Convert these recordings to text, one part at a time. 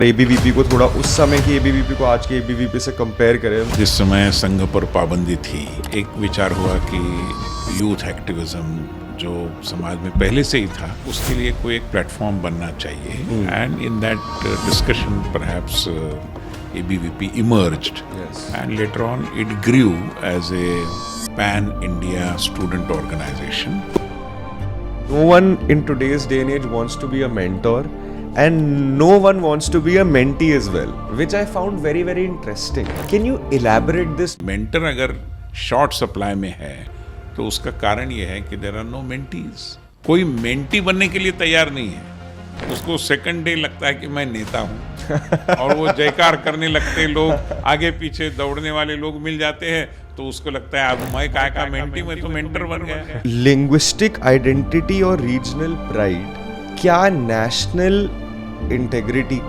ABVP को थोड़ा उस समय की एबीवीपी को आज के एबीवीपी से कंपेयर करें। जिस समय संघ पर पाबंदी थी, एक विचार हुआ कि यूथ एक्टिविज्म जो समाज में पहले से ही था, उसके लिए कोई एक प्लेटफॉर्म बनना चाहिए। And in that discussion perhaps ABVP emerged and later on it grew as a pan India student organisation. No one in today's day and age wants to be a mentor, and no one wants to be a mentee as well, which I found very, very interesting. Can you elaborate this? Mentor अगर short supply में है तो उसका कारण ये है कि there are no mentees. कोई मेंटी बनने के लिए तैयार नहीं है। उसको सेकंड डे लगता है कि मैं नेता हूँ और वो जयकार करने लगते लोग, आगे पीछे दौड़ने वाले लोग मिल जाते हैं तो उसको लगता है अब मैं काय का मेंटी, मैं तो मेंटर बन गया। लिंग्विस्टिक आइडेंटिटी और रीजनल प्राइड क्या नेशनल इंटेग्रिटी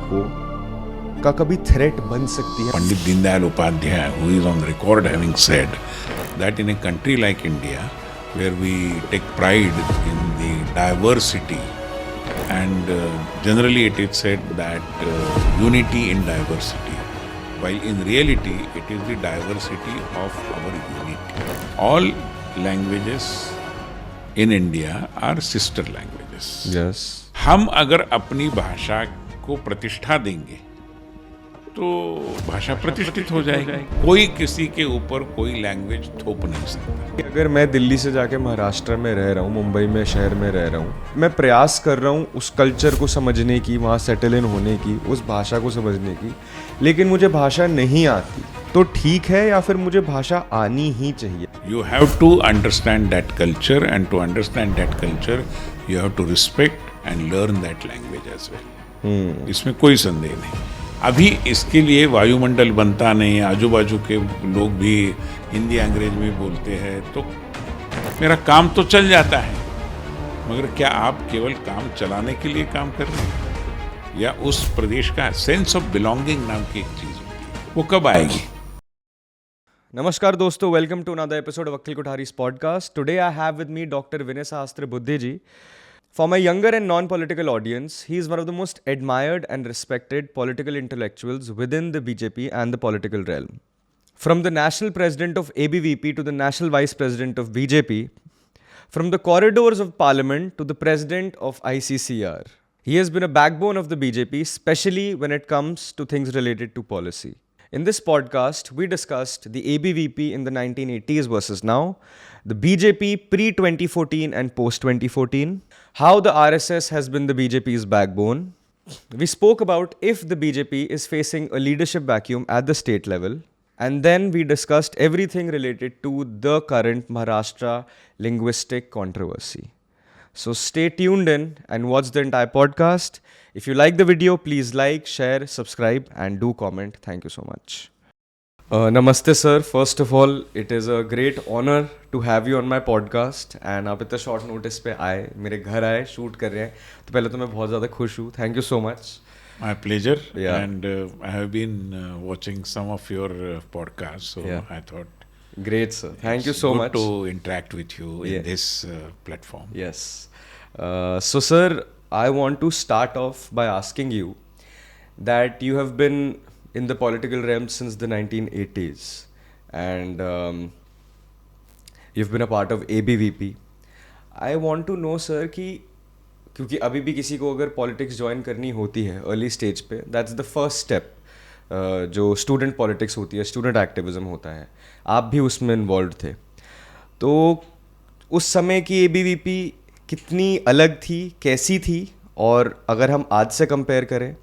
का कभी थ्रेट बन सकती है? Pandit Deendayal Upadhyay, who is on record having said that in a country like India, where we take pride in the diversity, and generally it is said that unity in diversity, while in reality it is the diversity of our unity. All languages in India are sister languages. Yes. हम अगर अपनी भाषा को प्रतिष्ठा देंगे तो भाषा प्रतिष्ठित हो जाएगी। कोई किसी के ऊपर कोई लैंग्वेज थोप नहीं सकता। अगर मैं दिल्ली से जाके महाराष्ट्र में रह रहा हूँ, मुंबई में शहर में रह रहा हूँ, मैं प्रयास कर रहा हूँ उस कल्चर को समझने की, वहाँ सेटल इन होने की, उस भाषा को समझने की, लेकिन मुझे भाषा नहीं आती, तो ठीक है या फिर मुझे भाषा आनी ही चाहिए? You have to understand that culture, and to understand that culture you have to respect and learn that language as well. इसमें कोई संदेह नहीं। अभी इसके लिए वायुमंडल बनता नहीं, आजू बाजू के लोग भी हिंदी अंग्रेज में बोलते हैं तो मेरा काम तो चल जाता है, मगर क्या आप केवल काम चलाने के लिए काम कर रहे हैं या उस प्रदेश का सेंस ऑफ बिलोंगिंग नाम की एक चीज होती है, वो कब आएगी? नमस्कार दोस्तों, welcome to another episode of Akhil Kothari's podcast. Today I have with me Dr. Vinay Sahastra Buddhe ji. For my younger and non-political audience, he is one of the most admired and respected political intellectuals within the BJP and the political realm. From the national president of ABVP to the national vice president of BJP, from the corridors of parliament to the president of ICCR, he has been a backbone of the BJP, especially when it comes to things related to policy. In this podcast, we discussed the ABVP in the 1980s versus now, the BJP pre-2014 and post-2014, how the RSS has been the BJP's backbone. We spoke about if the BJP is facing a leadership vacuum at the state level, and then we discussed everything related to the current Maharashtra linguistic controversy. So stay tuned in and watch the entire podcast. If you like the video, please like, share, subscribe and do comment. Thank you so much. Namaste sir. First of all, it is a great honor to have you on my podcast. And आप इतना short notice पे आए, मेरे घर आए, shoot कर रहे हैं, तो पहले तो मैं बहुत ज़्यादा खुश हूँ. Thank you so much. My pleasure. Yeah. And I have been watching some of your podcasts, so Yeah. I thought Great sir. Thank you it's so good much. to interact with you Yeah. in this platform. Yes. So sir, I want to start off by asking you that you have been in the political realm since the 1980s and you've been a part of ABVP. I want to know sir कि क्योंकि अभी भी किसी को अगर politics join करनी होती है अर्ली स्टेज पे, दैट्स द फर्स्ट स्टेप जो स्टूडेंट पॉलिटिक्स होती है, स्टूडेंट एक्टिविज्म होता है. आप भी उसमें इन्वॉल्व थे, तो उस समय की ABVP कितनी अलग थी, कैसी थी, और अगर हम आज से कंपेयर करें,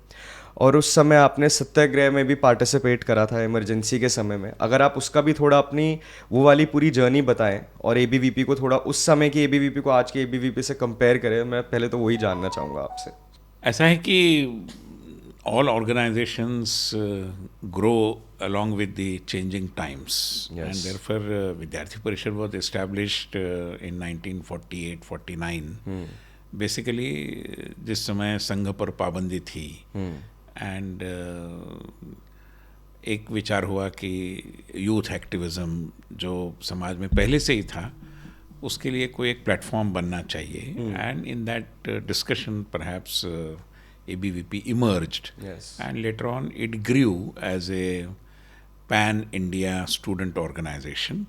और उस समय आपने सत्याग्रह में भी पार्टिसिपेट करा था इमरजेंसी के समय में, अगर आप उसका भी थोड़ा अपनी वो वाली पूरी जर्नी बताएं और ABVP को थोड़ा उस समय की ABVP को आज की ABVP से कंपेयर करें, मैं पहले तो वही जानना चाहूँगा आपसे. ऐसा है कि all organizations grow along with the changing times. Yes. And therefore Vidyarthi Parishad was established in 1948-49. Basically जिस समय संघ पर पाबंदी थी एंड एक विचार हुआ कि यूथ एक्टिविज्म जो समाज में पहले से ही था, उसके लिए कोई एक प्लेटफॉर्म बनना चाहिए. And in that discussion perhaps ABVP emerged. Yes. And later on it grew as a pan-India student organization.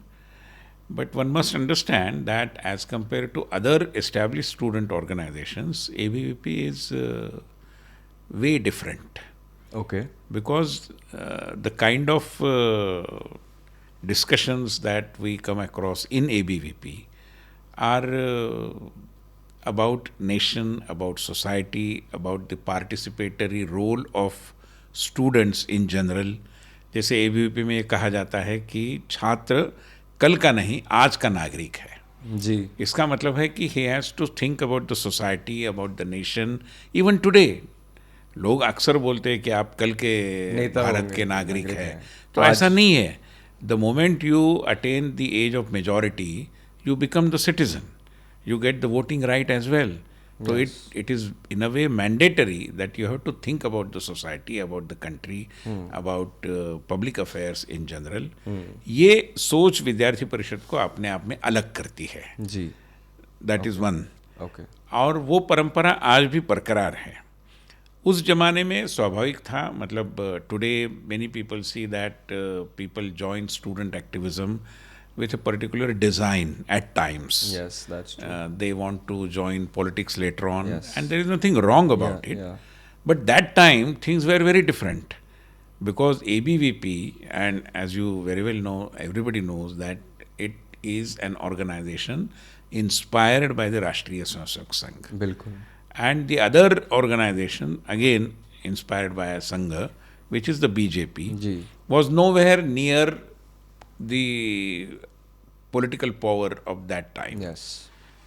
But one must understand that as compared to other established student organizations, ABVP is way different. Okay. Because the kind of discussions that we come across in ABVP are about nation, about society, about the participatory role of students in general. जैसे ABVP में ये कहा जाता है कि छात्र कल का नहीं आज का नागरिक है जी. इसका मतलब है कि he has to think about the society, about the nation, even today. लोग अक्सर बोलते हैं कि आप कल के भारत के नागरिक हैं, तो ऐसा नहीं है. The moment you attain the age of majority, you become the citizen. You get the voting right as well. So it is in a way mandatory that you have to think about the society, about the country, about public affairs in general. ये सोच विद्यार्थी परिषद को अपने आप में अलग करती है. जी. That is one. Okay. और वो परंपरा आज भी बरकरार है. उस जमाने में स्वाभाविक था, मतलब today many people see that people join student activism with a particular design at times. Yes, that's true. They want to join politics later on, Yes. and there is nothing wrong about it. Yeah. But that time things were very different, because ABVP, and as you very well know, everybody knows that it is an organization inspired by the Rashtriya Swayamsevak Sangh. बिल्कुल. And the other organization, again inspired by a Sangha, which is the BJP, ji. was nowhere near the political power of that time. Yes.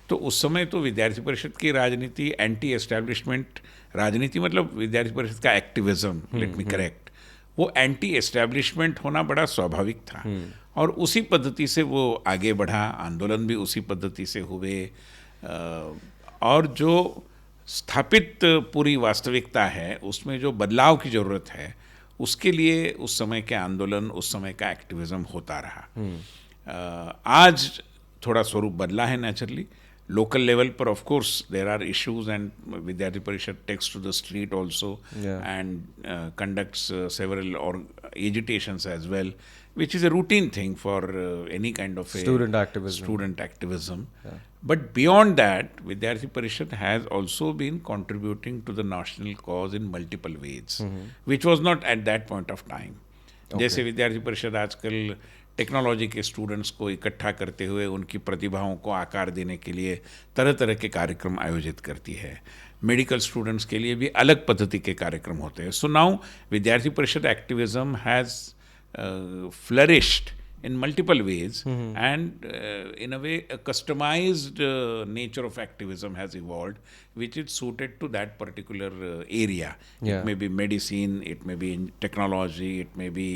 तो उस समय तो विद्यार्थी परिषद की राजनीति anti establishment राजनीति, मतलब विद्यार्थी परिषद का एक्टिविज्म, लेट मी करेक्ट, वो एंटी एस्टैब्लिशमेंट होना बड़ा स्वाभाविक था. और उसी पद्धति से वो आगे बढ़ा, आंदोलन भी उसी पद्धति से हुए. और जो स्थापित पूरी वास्तविकता है उसमें जो बदलाव की ज़रूरत है, उसके लिए उस समय के आंदोलन, उस समय का एक्टिविज्म होता रहा. आज थोड़ा स्वरूप बदला है नेचुरली. लोकल लेवल पर of course there are issues, and Vidyarthi Parishad takes to the street also and conducts several और agitations as well, which is a routine thing for any kind of student activism. Yeah. But beyond that, Vidyarthi Parishad has also been contributing to the national cause in multiple ways, which was not at that point of time. जैसे विद्यार्थी परिषद आजकल technology के students को इकट्ठा करते हुए उनकी प्रतिभाओं को आकार देने के लिए तरह तरह के कार्यक्रम आयोजित करती है. मेडिकल स्टूडेंट्स के लिए भी अलग पद्धति के कार्यक्रम होते हैं. सो नाउ विद्यार्थी परिषद activism has flourished in multiple ways, and in a way a customized nature of activism has evolved, which is suited to that particular area. It may be medicine, it may be in technology, it may be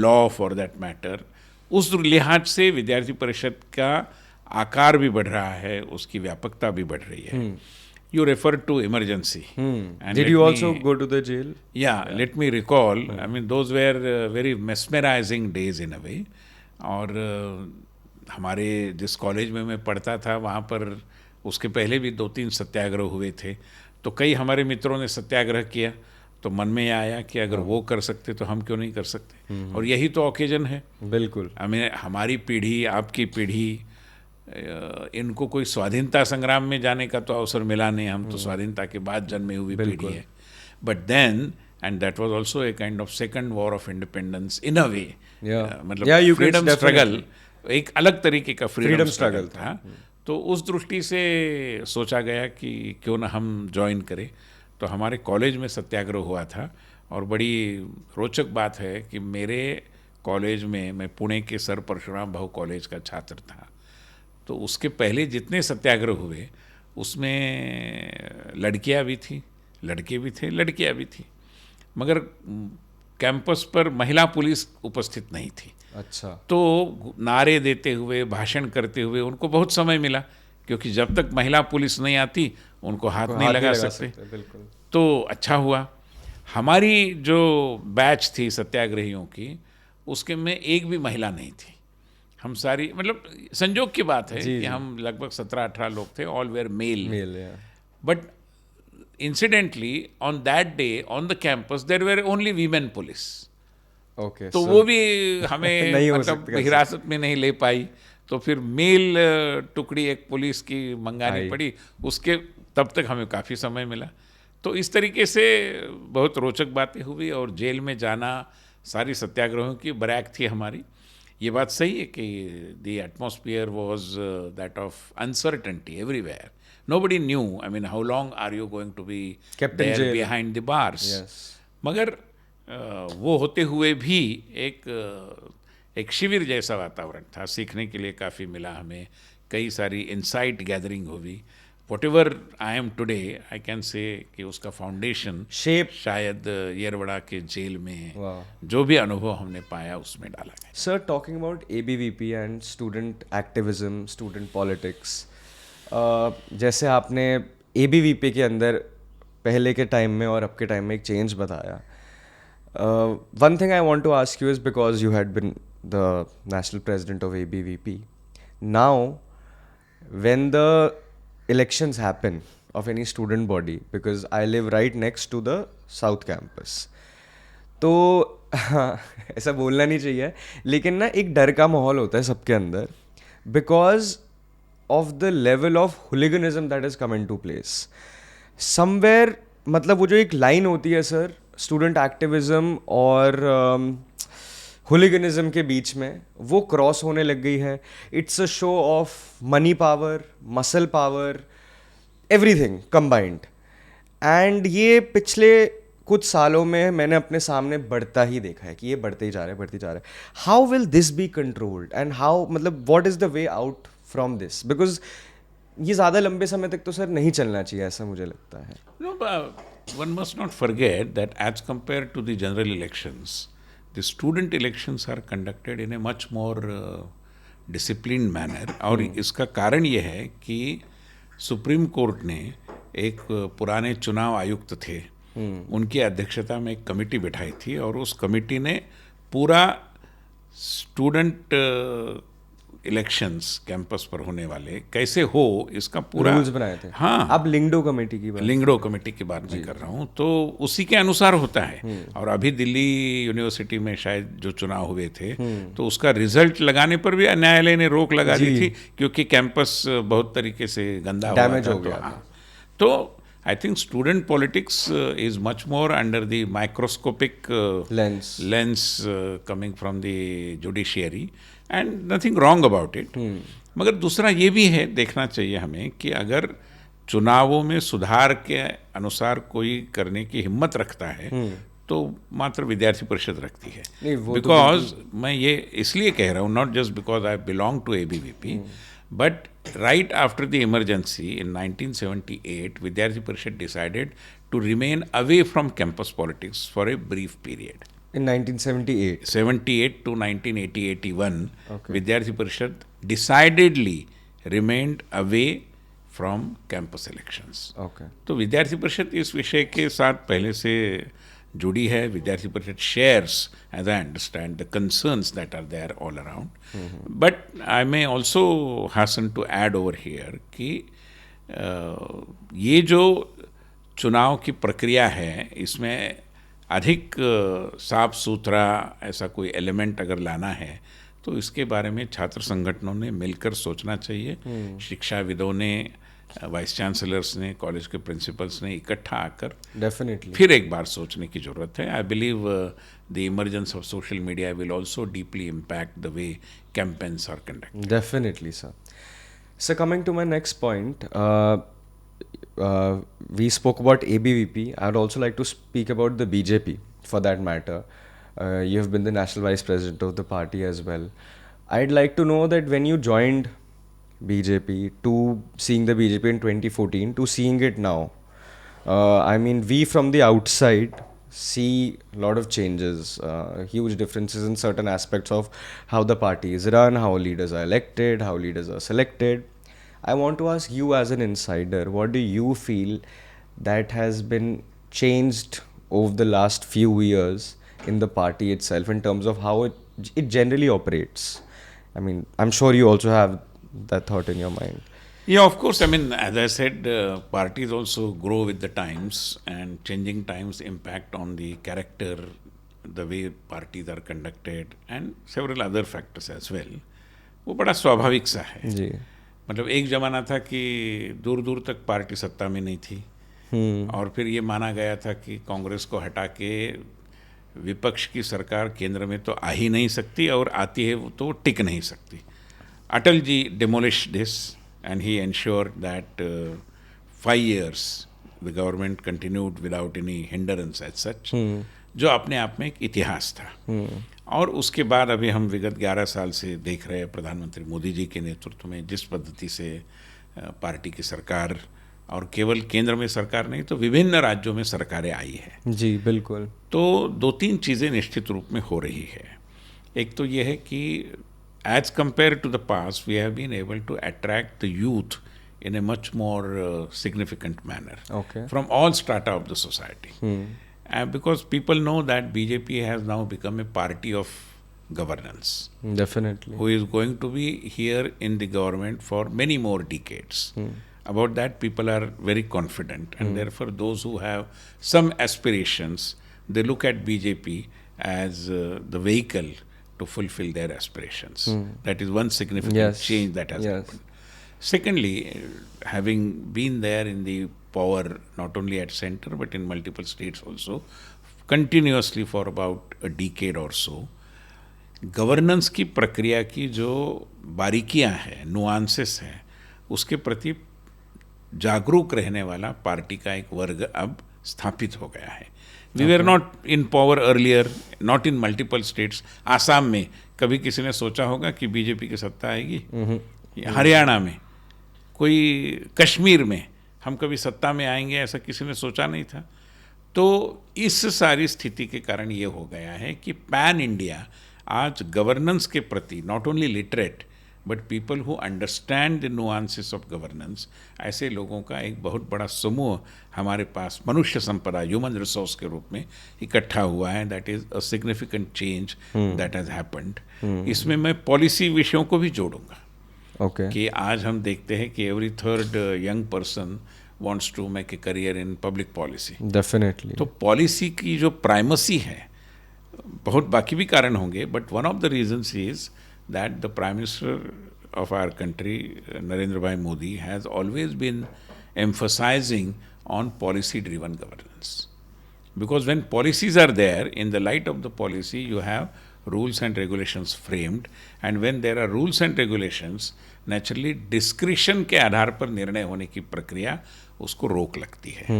law for that matter. उस लिहाज से विद्यार्थी परिषद का आकार भी बढ़ रहा है, उसकी व्यापकता भी बढ़ रही है. You referred to emergency. And did you also go to the jail? Yeah, let me recall. I mean, those were very mesmerizing days in a way. और हमारे जिस कॉलेज में मैं पढ़ता था वहाँ पर उसके पहले भी 2-3 सत्याग्रह हुए थे. तो कई हमारे मित्रों ने सत्याग्रह किया, तो मन में आया कि अगर वो कर सकते तो हम क्यों नहीं कर सकते. और यही तो ओकेजन है. बिल्कुल. हमारी पीढ़ी, आपकी पीढ़ी, इनको कोई स्वाधीनता संग्राम में जाने का तो अवसर मिला नहीं. हम तो स्वाधीनता के बाद जन्मे हुई पीढ़ी है. But then, and that was also a kind of second war of independence in a way. मतलब फ्रीडम स्ट्रगल एक अलग तरीके का फ्रीडम स्ट्रगल था. तो उस दृष्टि से सोचा गया कि क्यों ना हम ज्वाइन करें. तो हमारे कॉलेज में सत्याग्रह हुआ था. और बड़ी रोचक बात है कि मेरे कॉलेज में, मैं पुणे के सर परशुराम भाऊ कॉलेज का छात्र था, तो उसके पहले जितने सत्याग्रह हुए उसमें लड़कियां भी थी, लड़के भी थे, लड़कियां भी थी, मगर कैंपस पर महिला पुलिस उपस्थित नहीं थी. अच्छा. तो नारे देते हुए, भाषण करते हुए उनको बहुत समय मिला, क्योंकि जब तक महिला पुलिस नहीं आती उनको हाथ नहीं लगा सकते. बिल्कुल. तो अच्छा हुआ. हमारी जो बैच थी सत्याग्रहियों की, उसके में एक भी महिला नहीं थी. हम सारी, मतलब संजोग की बात है कि हम लगभग 17-18 लोग थे, all were male. But incidentally, on that day, on the campus, there were only women police. Okay तो वो भी हमें नहीं हो मतलब सकता हिरासत में नहीं ले पाई, तो फिर मेल टुकड़ी एक पुलिस की मंगानी आई। पड़ी, उसके तब तक हमें काफ़ी समय मिला। तो इस तरीके से बहुत रोचक बातें हुई, और जेल में जाना, सारी सत्याग्रहों की बैरक थी हमारी। ये बात सही है कि the atmosphere was that of uncertainty everywhere, nobody knew, I mean how long are you going to be Kept in there jail. Behind the bars. Yes मगर वो होते हुए भी एक शिविर जैसा वातावरण था, सीखने के लिए काफ़ी मिला हमें, कई सारी इंसाइट गैदरिंग हुई। What ever I am today, I can say कि उसका फाउंडेशन शेप शायद येरवड़ा के जेल में वाह। जो भी अनुभव हमने पाया उसमें डाला गया। Sir, talking about ABVP and student activism, student politics, जैसे आपने ABVP के अंदर पहले के टाइम में और अब के टाइम में एक चेंज बताया, one thing I want to ask you is because you had been the national president of ABVP, now when the elections happen of any student body, because I live right next to the south campus, तो ऐसा बोलना नहीं चाहिए, लेकिन ना एक डर का माहौल होता है सबके अंदर because of the level of hooliganism that is come in to place somewhere. मतलब वो जो एक लाइन होती है सर, स्टूडेंट एक्टिविज्म और हुलिगनिज्म के बीच में, वो क्रॉस होने लग गई है। It's a show off money power, muscle power, everything combined, and ये पिछले कुछ सालों में मैंने अपने सामने बढ़ता ही देखा है कि ये बढ़ते ही जा रहे हैं, बढ़ते ही जा रहे हैं। How will this be controlled and how, मतलब what is the way out from this, because ये ज़्यादा लंबे समय तक तो सर नहीं चलना चाहिए, ऐसा मुझे लगता है। No, but one must not forget that as compared to the general elections, the student elections are conducted in a much more disciplined manner. और इसका कारण ये है कि सुप्रीम कोर्ट ने एक पुराने चुनाव आयुक्त थे, उनकी अध्यक्षता में एक कमेटी बिठाई थी, और उस कमेटी ने पूरा स्टूडेंट इलेक्शंस कैंपस पर होने वाले कैसे हो इसका पूरा रूल्स बनाए थे। हाँ, आप लिंगडो कमेटी की बात, लिंगडो कमेटी की बात मैं कर रहा हूँ, तो उसी के अनुसार होता है। और अभी दिल्ली यूनिवर्सिटी में शायद जो चुनाव हुए थे, तो उसका रिजल्ट लगाने पर भी न्यायालय ने रोक लगा दी थी, क्योंकि कैंपस बहुत तरीके से गंदा डैमेज हुआ हो था। गया था। तो I think student politics is much more under the microscopic lens coming from the judiciary, and nothing wrong about it. मगर दूसरा ये भी है, देखना चाहिए हमें कि अगर चुनावों में सुधार के अनुसार कोई करने की हिम्मत रखता है, तो मात्र विद्यार्थी परिषद रखती है। बिकॉज मैं ये इसलिए कह रहा हूँ, not just because I belong to ABVP, but right after the emergency in 1978 Vidyarthi Parishad decided to remain away from campus politics for a brief period. in 1978 78 to 1980-81, विद्यार्थी परिषद decidedly remained away from campus elections. Okay. तो विद्यार्थी परिषद इस विषय के साथ पहले से जुड़ी है। विद्यार्थी परिषद shares, as I understand, the concerns that are there all around. But I may also hasten to add over here कि ये जो चुनाव की प्रक्रिया है, इसमें अधिक साफ सुथरा ऐसा कोई एलिमेंट अगर लाना है, तो इसके बारे में छात्र संगठनों ने मिलकर सोचना चाहिए। शिक्षाविदों ने, वाइस चांसलर्स ने, कॉलेज के प्रिंसिपल्स ने इकट्ठा आकर डेफिनेटली फिर एक बार सोचने की ज़रूरत है। I believe the emergence of social media will also deeply impact the way campaigns are conducted. Definitely, sir. So coming to my next point, we spoke about ABVP. I'd also like to speak about the BJP, for that matter. You have been the national vice president of the party as well. I'd like to know that when you joined BJP, to seeing the BJP in 2014 to seeing it now, I mean, we from the outside see a lot of changes, huge differences in certain aspects of how the party is run, how leaders are elected, how leaders are selected. I want to ask you as an insider, what do you feel that has been changed over the last few years in the party itself in terms of how it generally operates? I mean, I'm sure you also have that thought in your mind. Yeah, of course. I mean, as I said, parties also grow with the times, and changing times impact on the character, the way parties are conducted, and several other factors as well. वो बड़ा स्वाभाविक सा है. जी. मतलब एक जमाना था कि दूर दूर तक पार्टी सत्ता में नहीं थी, और फिर ये माना गया था कि कांग्रेस को हटा के विपक्ष की सरकार केंद्र में तो आ ही नहीं सकती, और आती है तो टिक नहीं सकती. Atal ji demolish this and he ensured that 5 years the government continued without any hindrance as such, जो अपने आप में एक इतिहास था. और उसके बाद अभी हम विगत 11 साल से देख रहे हैं प्रधानमंत्री मोदी जी के नेतृत्व में जिस पद्धति से पार्टी की सरकार, और केवल केंद्र में सरकार नहीं तो विभिन्न राज्यों में सरकारें आई है. जी बिल्कुल. तो 2-3 चीज़ें निश्चित रूप में हो रही है. एक तो ये है कि as compared to the past, we have been able to attract the youth in a much more significant manner, Okay. from all strata of the society. Because people know that BJP has now become a party of governance, Definitely. who is going to be here in the government for many more decades. About that, people are very confident, and therefore those who have some aspirations, they look at BJP as the vehicle to fulfill their aspirations. That is one significant change that has happened. Secondly, having been there in the power not only at center but in multiple states also, continuously for about a decade or so, governance की प्रक्रिया की जो बारीकियां हैं, nuances हैं, उसके प्रति जागरूक रहने वाला पार्टी का एक वर्ग अब स्थापित हो गया है. We were not in power earlier, not in multiple states. Assam में कभी किसी ने सोचा होगा कि बीजेपी की सत्ता आएगी? हरियाणा में, कोई कश्मीर में हम कभी सत्ता में आएंगे, ऐसा किसी ने सोचा नहीं था. तो इस सारी स्थिति के कारण ये हो गया है कि पैन इंडिया आज गवर्नेंस के प्रति not only literate but people who understand the nuances of governance, ऐसे लोगों का एक बहुत बड़ा समूह हमारे पास मनुष्य संपदा, ह्यूमन रिसोर्स के रूप में इकट्ठा हुआ है. That is a significant change that has happened. इसमें मैं पॉलिसी विषयों को भी जोड़ूंगा. कि आज हम देखते हैं कि every third young person wants to make a career in public policy. Definitely. तो पॉलिसी की जो प्राइमेसी है, बहुत बाकी भी कारण होंगे, but one of the reasons is that the prime minister of our country, Narendra Bhai Modi, has always been emphasizing on policy-driven governance. Because when policies are there, in the light of the policy, you have rules and regulations framed, and when there are rules and regulations, naturally discretion के आधार पर निर्णय होने की प्रक्रिया उसको रोक लगती है.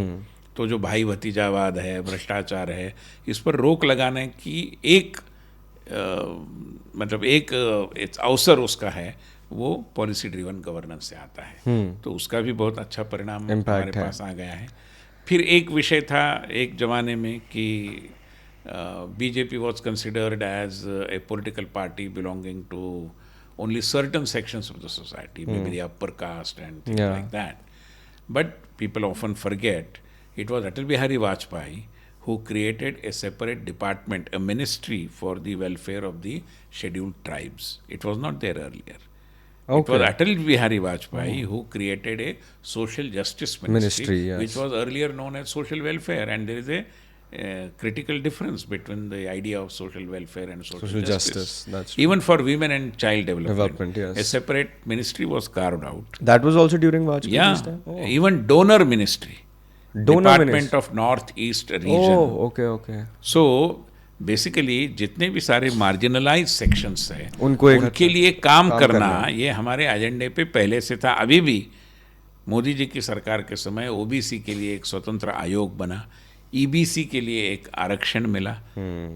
तो जो भाई भतीजावाद है, भ्रष्टाचार है, इस पर रोक लगाने की एक मतलब एक अवसर उसका है, वो पॉलिसी ड्रिवन गवर्नेंस से आता है. तो उसका भी बहुत अच्छा परिणाम हमारे पास आ गया है. फिर एक विषय था एक जमाने में कि BJP was considered as a political party belonging to only certain sections of the society, maybe the upper caste and things like that. But people often forget it was Atal Bihari Vajpayee who created a separate department, a ministry for the welfare of the scheduled tribes. It was not there earlier. It was Atal Bihari Vajpayee who created a social justice ministry, which was earlier known as social welfare, and there is a critical difference between the idea of social welfare and social justice. That's true. Even for women and child development, yes. A separate ministry was carved out. That was also during Vajpayee's time? Oh. Even donor ministry. Department of North East region. Oh, okay. So, basically, जितने भी सारे marginalized sections हैं, उनके लिए काम करना, ये हमारे एजेंडे पे पहले से था. अभी भी मोदी जी की सरकार के समय ओबीसी के लिए एक स्वतंत्र आयोग बना, ईबीसी के लिए एक आरक्षण मिला.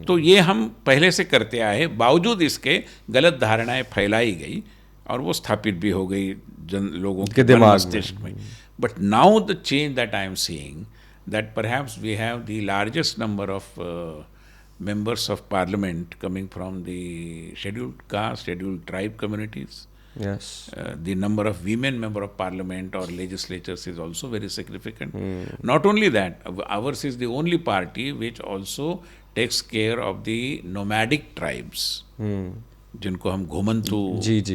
तो ये हम पहले से करते आए, बावजूद इसके गलत धारणाएं फैलाई गई और वो स्थापित भी हो गई लोगों के मस्तिष्क में. But now the change that I am seeing, that perhaps we have the largest number of members of parliament coming from the scheduled caste, scheduled tribe communities. Yes. The number of women member of parliament or legislatures is also very significant. Not only that, ours is the only party which also takes care of the nomadic tribes, जिनको हम घुमंतु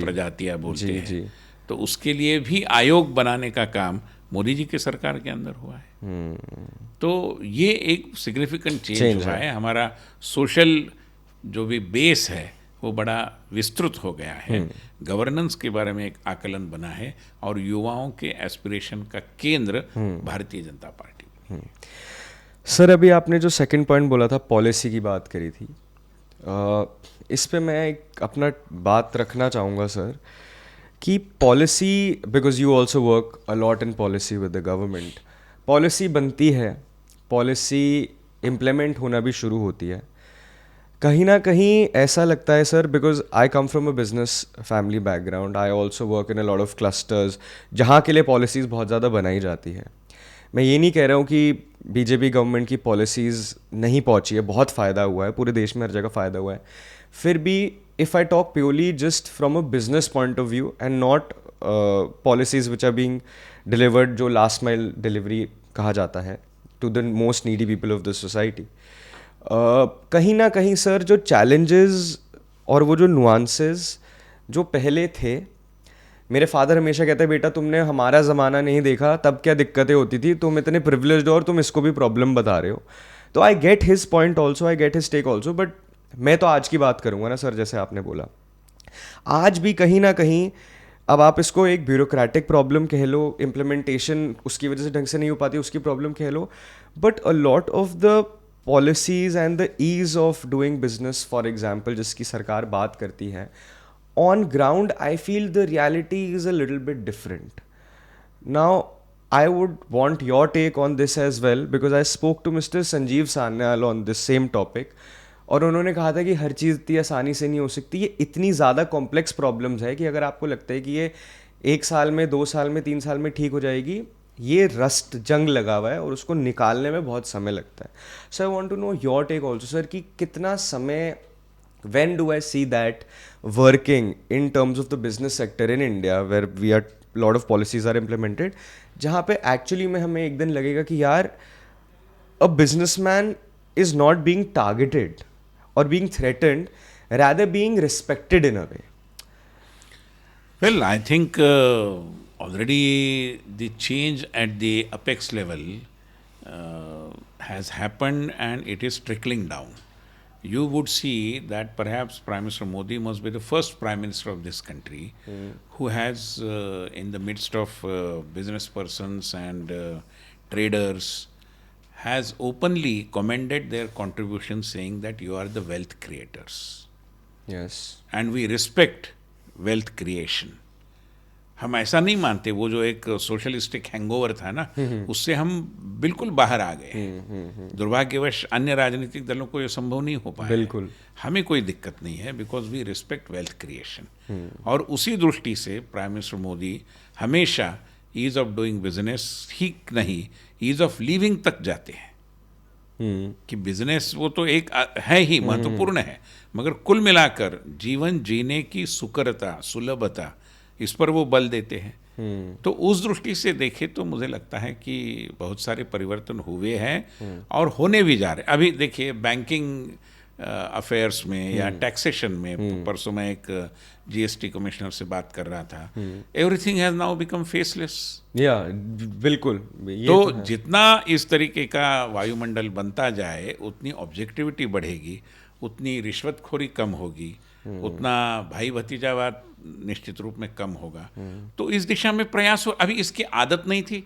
प्रजातियां बोलते हैं. तो उसके लिए भी आयोग बनाने का काम मोदी जी के सरकार के अंदर हुआ है। तो ये एक सिग्निफिकेंट चेंज हुआ है। हमारा सोशल जो भी बेस है वो बड़ा विस्तृत हो गया है। गवर्नेंस के बारे में एक आकलन बना है और युवाओं के एस्पिरेशन का केंद्र भारतीय जनता पार्टी बनी। सर अभी आपने जो सेकंड पॉइंट बोला था, पॉलिसी की बात करी थी, इस पे मैं एक अपना बात रखना चाहूँगा सर कि policy, because you also work a lot in policy with the government, policy बनती है, पॉलिसी इम्प्लीमेंट होना भी शुरू होती है, कहीं ना कहीं ऐसा लगता है sir, because I come from a business family background, I also work in a lot of clusters जहाँ के लिए पॉलिसीज़ बहुत ज़्यादा बनाई जाती है। मैं ये नहीं कह रहा हूँ कि बीजेपी गवर्नमेंट की पॉलिसीज़ नहीं पहुँची है, बहुत फ़ायदा हुआ है, पूरे देश में हर जगह फ़ायदा हुआ है, फिर भी if I talk purely just from a business point of view and not policies which are being delivered, जो last mile delivery कहा जाता है to the most needy people of the society, कहीं ना कहीं सर जो challenges और वो जो nuances जो पहले थे, मेरे फादर हमेशा कहते हैं बेटा तुमने हमारा ज़माना नहीं देखा, तब क्या दिक्कतें होती थी, तुम इतने प्रिविलेज्ड हो और तुम इसको भी प्रॉब्लम बता रहे हो। तो I get his point also, I get his take also, but मैं तो आज की बात करूंगा ना सर, जैसे आपने बोला आज भी कहीं ना कहीं, अब आप इसको एक ब्यूरोक्रेटिक प्रॉब्लम कह लो, इम्प्लीमेंटेशन उसकी वजह से ढंग से नहीं हो पाती उसकी प्रॉब्लम कह लो, but a lot of the policies and the ease of doing business for example जिसकी सरकार बात करती है, on ground I feel the reality is a little bit different. Now I would want your take on this as well because I spoke to Mr. Sanjeev Sanyal on this same topic, और उन्होंने कहा था कि हर चीज़ इतनी आसानी से नहीं हो सकती, ये इतनी ज़्यादा कॉम्प्लेक्स प्रॉब्लम्स है कि अगर आपको लगता है कि ये 1 साल में 2 साल में 3 साल में ठीक हो जाएगी, ये रस्ट जंग लगा हुआ है और उसको निकालने में बहुत समय लगता है। So I want to know your take also sir कि कितना समय, when do I see that working in terms of the business sector in India where we are lot of policies are implemented, जहाँ पे actually में हमें एक दिन लगेगा कि यार a businessman is not being targeted or being threatened, rather being respected in a way. Well, I think already the change at the apex level has happened and it is trickling down. You would see that perhaps Prime Minister Modi must be the first Prime Minister of this country who has, in the midst of business persons and traders, has openly commended their contribution, saying that you are the wealth creators. Yes. And we respect wealth creation. हम ऐसा नहीं मानते, वो जो एक socialistic hangover था ना, उससे हम बिल्कुल बाहर आ गए। दुर्भाग्यवश अन्य राजनीतिक दलों को ये संभव नहीं हो पाया। बिल्कुल हमें कोई दिक्कत नहीं है, because we respect wealth creation. और उसी दृष्टि से प्राइम मिनिस्टर मोदी हमेशा ईज ऑफ डूइंग बिजनेस ही नहीं, ईज ऑफ लिविंग तक जाते हैं कि बिजनेस वो तो एक है ही, महत्वपूर्ण है, मगर कुल मिलाकर जीवन जीने की सुकरता, सुलभता, इस पर वो बल देते हैं। तो उस दृष्टि से देखे तो मुझे लगता है कि बहुत सारे परिवर्तन हुए हैं और होने भी जा रहे हैं। अभी देखिए बैंकिंग अफेयर्स में या टैक्सेशन में, परसों मैं एक जीएसटी कमिश्नर से बात कर रहा था, everything has now become faceless. या बिल्कुल, तो जितना इस तरीके का वायुमंडल बनता जाए उतनी ऑब्जेक्टिविटी बढ़ेगी, उतनी रिश्वतखोरी कम होगी, उतना भाई भतीजावाद निश्चित रूप में कम होगा। तो इस दिशा में प्रयास हो। अभी इसकी आदत नहीं थी,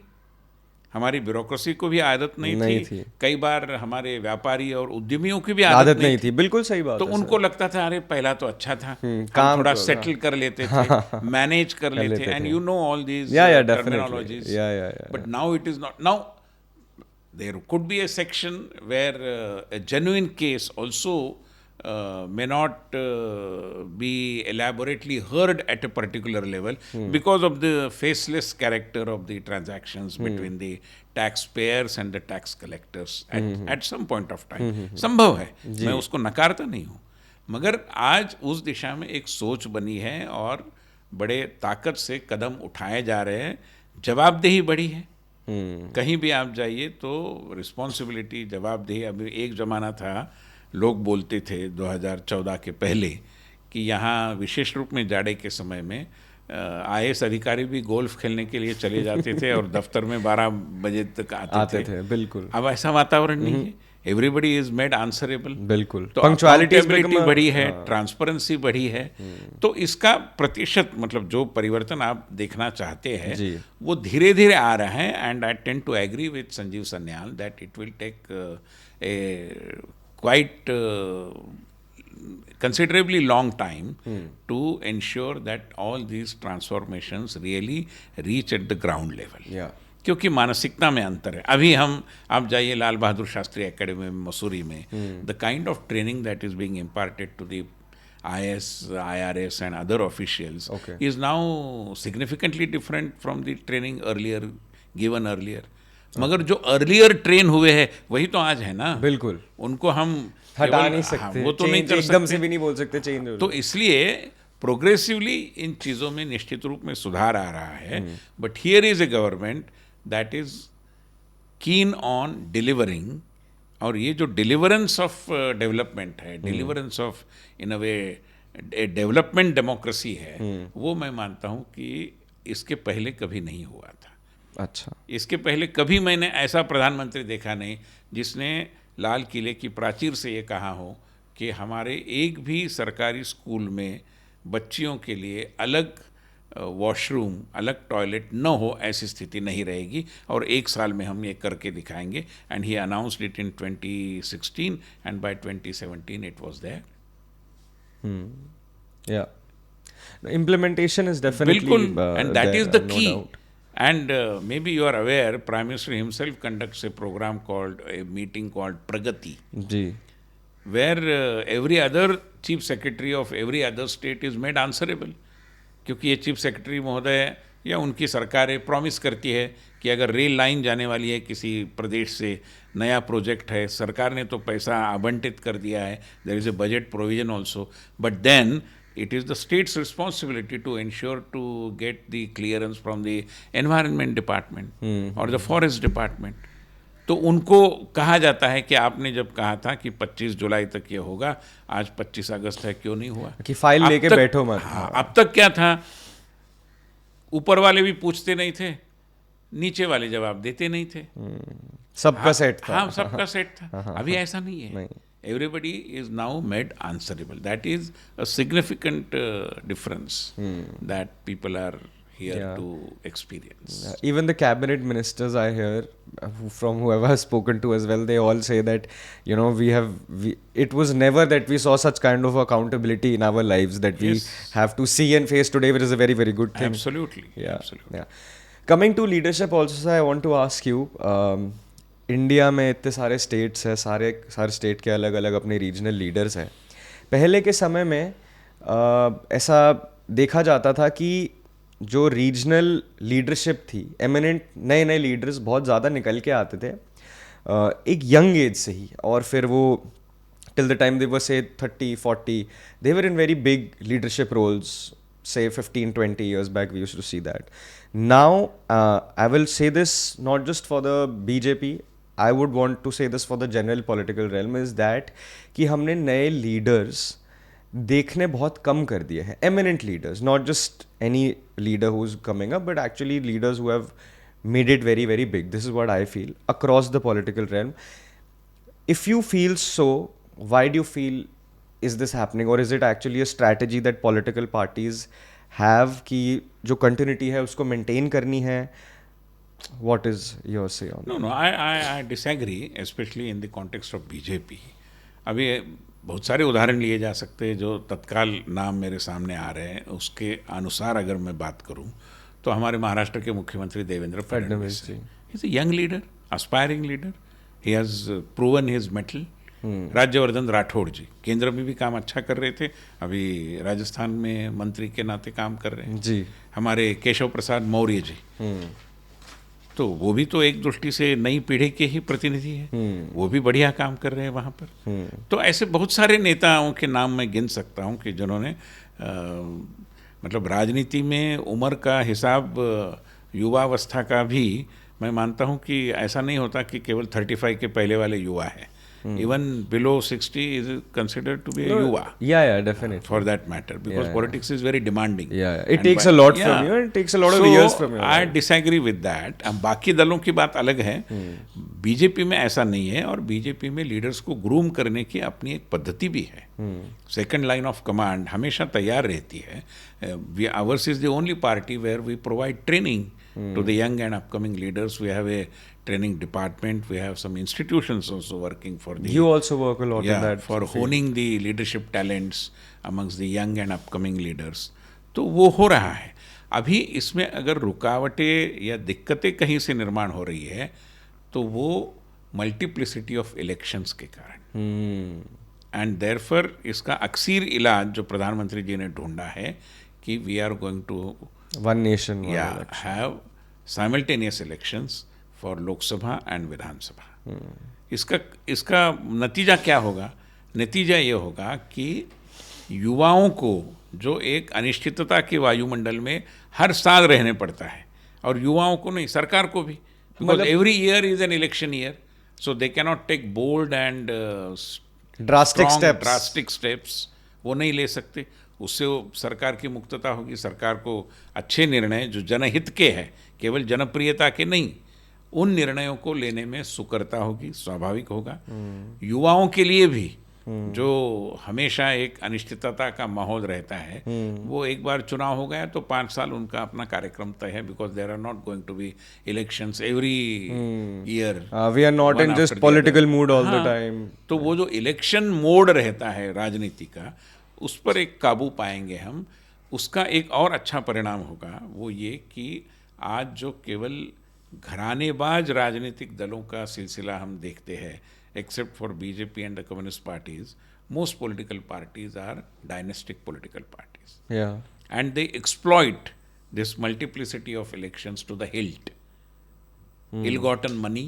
हमारी ब्यूरोक्रेसी को भी आदत नहीं थी। कई बार हमारे व्यापारी और उद्यमियों की भी आदत नहीं थी। बिल्कुल सही बात तो है उनको लगता था अरे पहला तो अच्छा था, हम थोड़ा सेटल कर लेते थे, मैनेज कर लेते, and you know all these terminologies, but now it is not. Now there could be a section where a genuine case also may not be elaborately heard at a particular level because of the faceless character of the transactions between the taxpayers and the tax collectors at some point of time. संभव है, मैं उसको नकारता नहीं हूँ, मगर आज उस दिशा में एक सोच बनी है और बड़े ताकत से कदम उठाए जा रहे हैं। जवाबदेही बढ़ी है, कहीं भी आप जाइए तो रिस्पॉन्सिबिलिटी, जवाबदेही। अभी एक ज़माना था, लोग बोलते थे 2014 के पहले कि यहाँ विशेष रूप में जाड़े के समय में IAS अधिकारी भी गोल्फ खेलने के लिए चले जाते थे और दफ्तर में 12 बजे तक आते थे। बिल्कुल। अब ऐसा वातावरण नहीं है, एवरीबडी इज मेड आंसरेबल। बिल्कुल, तो पंक्चुअलिटी अकाउंटेबिलिटी बढ़ी है, ट्रांसपेरेंसी बढ़ी है। तो इसका प्रतिशत, मतलब जो परिवर्तन आप देखना चाहते हैं वो धीरे धीरे आ रहा है। And I tend to agree with Sanjeev Sanyal that it will take a quite considerably long time to ensure that all these transformations really reach at the ground level. क्योंकि मानसिकता में अंतर है। अभी आप जाइए लाल बहादुर शास्त्री एकेडमी में मसूरी में, the kind of training that is being imparted to the IAS, IRS and other officials is now significantly different from the training given earlier. मगर जो अर्लियर ट्रेन हुए हैं वही तो आज है ना। बिल्कुल, उनको हम हटा नहीं सकते, वो तो नहीं कर सकते, एकदम से भी नहीं बोल सकते चेंज। तो इसलिए प्रोग्रेसिवली इन चीज़ों में निश्चित रूप में सुधार आ रहा है। But here is a government that is keen on delivering, और ये जो डिलीवरेंस ऑफ डेवलपमेंट है, deliverance of in a way development democracy है, वो मैं मानता हूँ कि इसके पहले कभी नहीं हुआ था। अच्छा, इसके पहले कभी मैंने ऐसा प्रधानमंत्री देखा नहीं जिसने लाल किले की प्राचीर से ये कहा हो कि हमारे एक भी सरकारी स्कूल में बच्चियों के लिए अलग वॉशरूम, अलग टॉयलेट न हो, ऐसी स्थिति नहीं रहेगी और 1 साल में हम ये करके दिखाएंगे। And he announced it in 2016 and by 2017 it was there. Yeah, implementation is definitely बिल्कुल, and that is the no key. doubt. And maybe you are aware, Prime Minister himself conducts a program called, a meeting called Pragati, where every other chief secretary of every other state is made answerable. क्योंकि ये chief secretary महोदय या उनकी सरकारें promise करती है कि अगर रेल लाइन जाने वाली है किसी प्रदेश से, नया प्रोजेक्ट है, सरकार ने तो पैसा आवंटित कर दिया है, there is a budget provision also, but then it is the state's responsibility to ensure to get the clearance from the environment department or the forest department. तो उनको कहा जाता है कि आपने जब कहा था कि 25 जुलाई तक ये होगा, आज 25 अगस्त है, क्यों नहीं हुआ? कि फाइल लेके बैठो मत। हाँ, अब तक क्या था, ऊपर वाले भी पूछते नहीं थे, नीचे वाले जवाब देते नहीं थे, सबका सेट था। हाँ, सबका सेट था। अभी ऐसा नहीं है। Everybody is now made answerable. That is a significant difference that people are here to experience. Even the cabinet ministers I hear from whoever has spoken to as well, they all say that, you know, it was never that we saw such kind of accountability in our lives that we have to see and face today, which is a very, very good thing. Absolutely. Yeah. Absolutely. Yeah. Coming to leadership also, sir, I want to ask you, India में इतने सारे states हैं, सारे state के अलग अलग अपने regional leaders हैं। पहले के समय में ऐसा देखा जाता था कि जो रीजनल लीडरशिप थी, एमिनेंट नए लीडर्स बहुत ज़्यादा निकल के आते थे एक यंग एज से ही, और फिर वो till the time they were से 30-40 they were in very big leadership roles, say 15-20 years back we used to see that. Now I will say this not just for the BJP, I would want to say this for the general political realm, is that कि हमने नए leaders देखने बहुत कम कर दिए हैं, eminent leaders, not just any leader who's coming up, but actually leaders who have made it very, very big. This is what I feel across the political realm. If you feel so, why do you feel is this happening, or is it actually a strategy that political parties have कि जो continuity है उसको maintain करनी है? What is your say on that? No, I disagree, especially in the context of BJP. अभी बहुत सारे उदाहरण लिए जा सकते हैं, जो तत्काल नाम मेरे सामने आ रहे हैं उसके अनुसार अगर मैं बात करूं तो हमारे महाराष्ट्र के मुख्यमंत्री देवेंद्र फडणवीस जी, he is a young leader, aspiring leader, he has proven his mettle. Rajyavardhan Rathore जी केंद्र में भी काम अच्छा कर रहे थे, अभी राजस्थान में मंत्री के नाते काम कर रहे हैं जी। हमारे केशव प्रसाद मौर्य जी, तो वो भी तो एक दृष्टि से नई पीढ़ी के ही प्रतिनिधि हैं, वो भी बढ़िया काम कर रहे हैं वहाँ पर। तो ऐसे बहुत सारे नेताओं के नाम मैं गिन सकता हूँ कि जिन्होंने मतलब राजनीति में उम्र का हिसाब युवावस्था का भी मैं मानता हूँ कि ऐसा नहीं होता कि केवल 35 के पहले वाले युवा है, Even below 60 is considered to be a yuva. Yeah, definitely. For that matter, because politics is very demanding. Yeah. It takes a lot from you and it takes a lot of years from you. I disagree with that. अब बाकी दलों की बात अलग है. BJP में ऐसा नहीं है, और बीजेपी में लीडर्स को ग्रूम करने की अपनी एक पद्धति भी है. सेकंड लाइन ऑफ कमांड हमेशा तैयार रहती है. Ours is the only party where we provide training to the young and upcoming leaders. We have a training department. We have some institutions also working for the... You also work a lot in that. For honing the leadership talents amongst the young and upcoming leaders. तो वो हो रहा है. अभी इसमें अगर रुकावटें या दिक्कतें कहीं से निर्माण हो रही है तो वो मल्टीप्लिसिटी ऑफ इलेक्शंस के कारण. एंड देयरफॉर इसका अक्सीर इलाज जो प्रधानमंत्री जी ने ढूंढा है कि we are going to one nation have simultaneous elections for Lok Sabha and Vidhan Sabha. इसका नतीजा क्या होगा? नतीजा ये होगा कि युवाओं को जो एक अनिश्चितता के वायुमंडल में हर साल रहने पड़ता है, और युवाओं को नहीं, सरकार को भी, because every year is an election year, so they can not take bold and drastic steps. वो नहीं ले सकते. उससे वो सरकार की मुक्तता होगी. सरकार को अच्छे निर्णय जो जनहित के हैं, केवल जनप्रियता के नहीं, उन निर्णयों को लेने में सुकरता होगी, स्वाभाविक होगा. युवाओं के लिए भी जो हमेशा एक अनिश्चितता का माहौल रहता है, वो एक बार चुनाव हो गया तो 5 साल उनका अपना कार्यक्रम तय है, because there are not going to be elections every year. We are not in just political mood all the time. तो वो जो इलेक्शन मोड रहता है राजनीति का, उस पर एक काबू पाएंगे हम. उसका एक और अच्छा परिणाम होगा वो ये कि आज जो केवल घरानेबाज राजनीतिक दलों का सिलसिला हम देखते हैं, except for BJP and the communist parties, most political parties are dynastic political parties. Yeah. And they exploit this multiplicity of elections to the hilt. Ill-gotten money,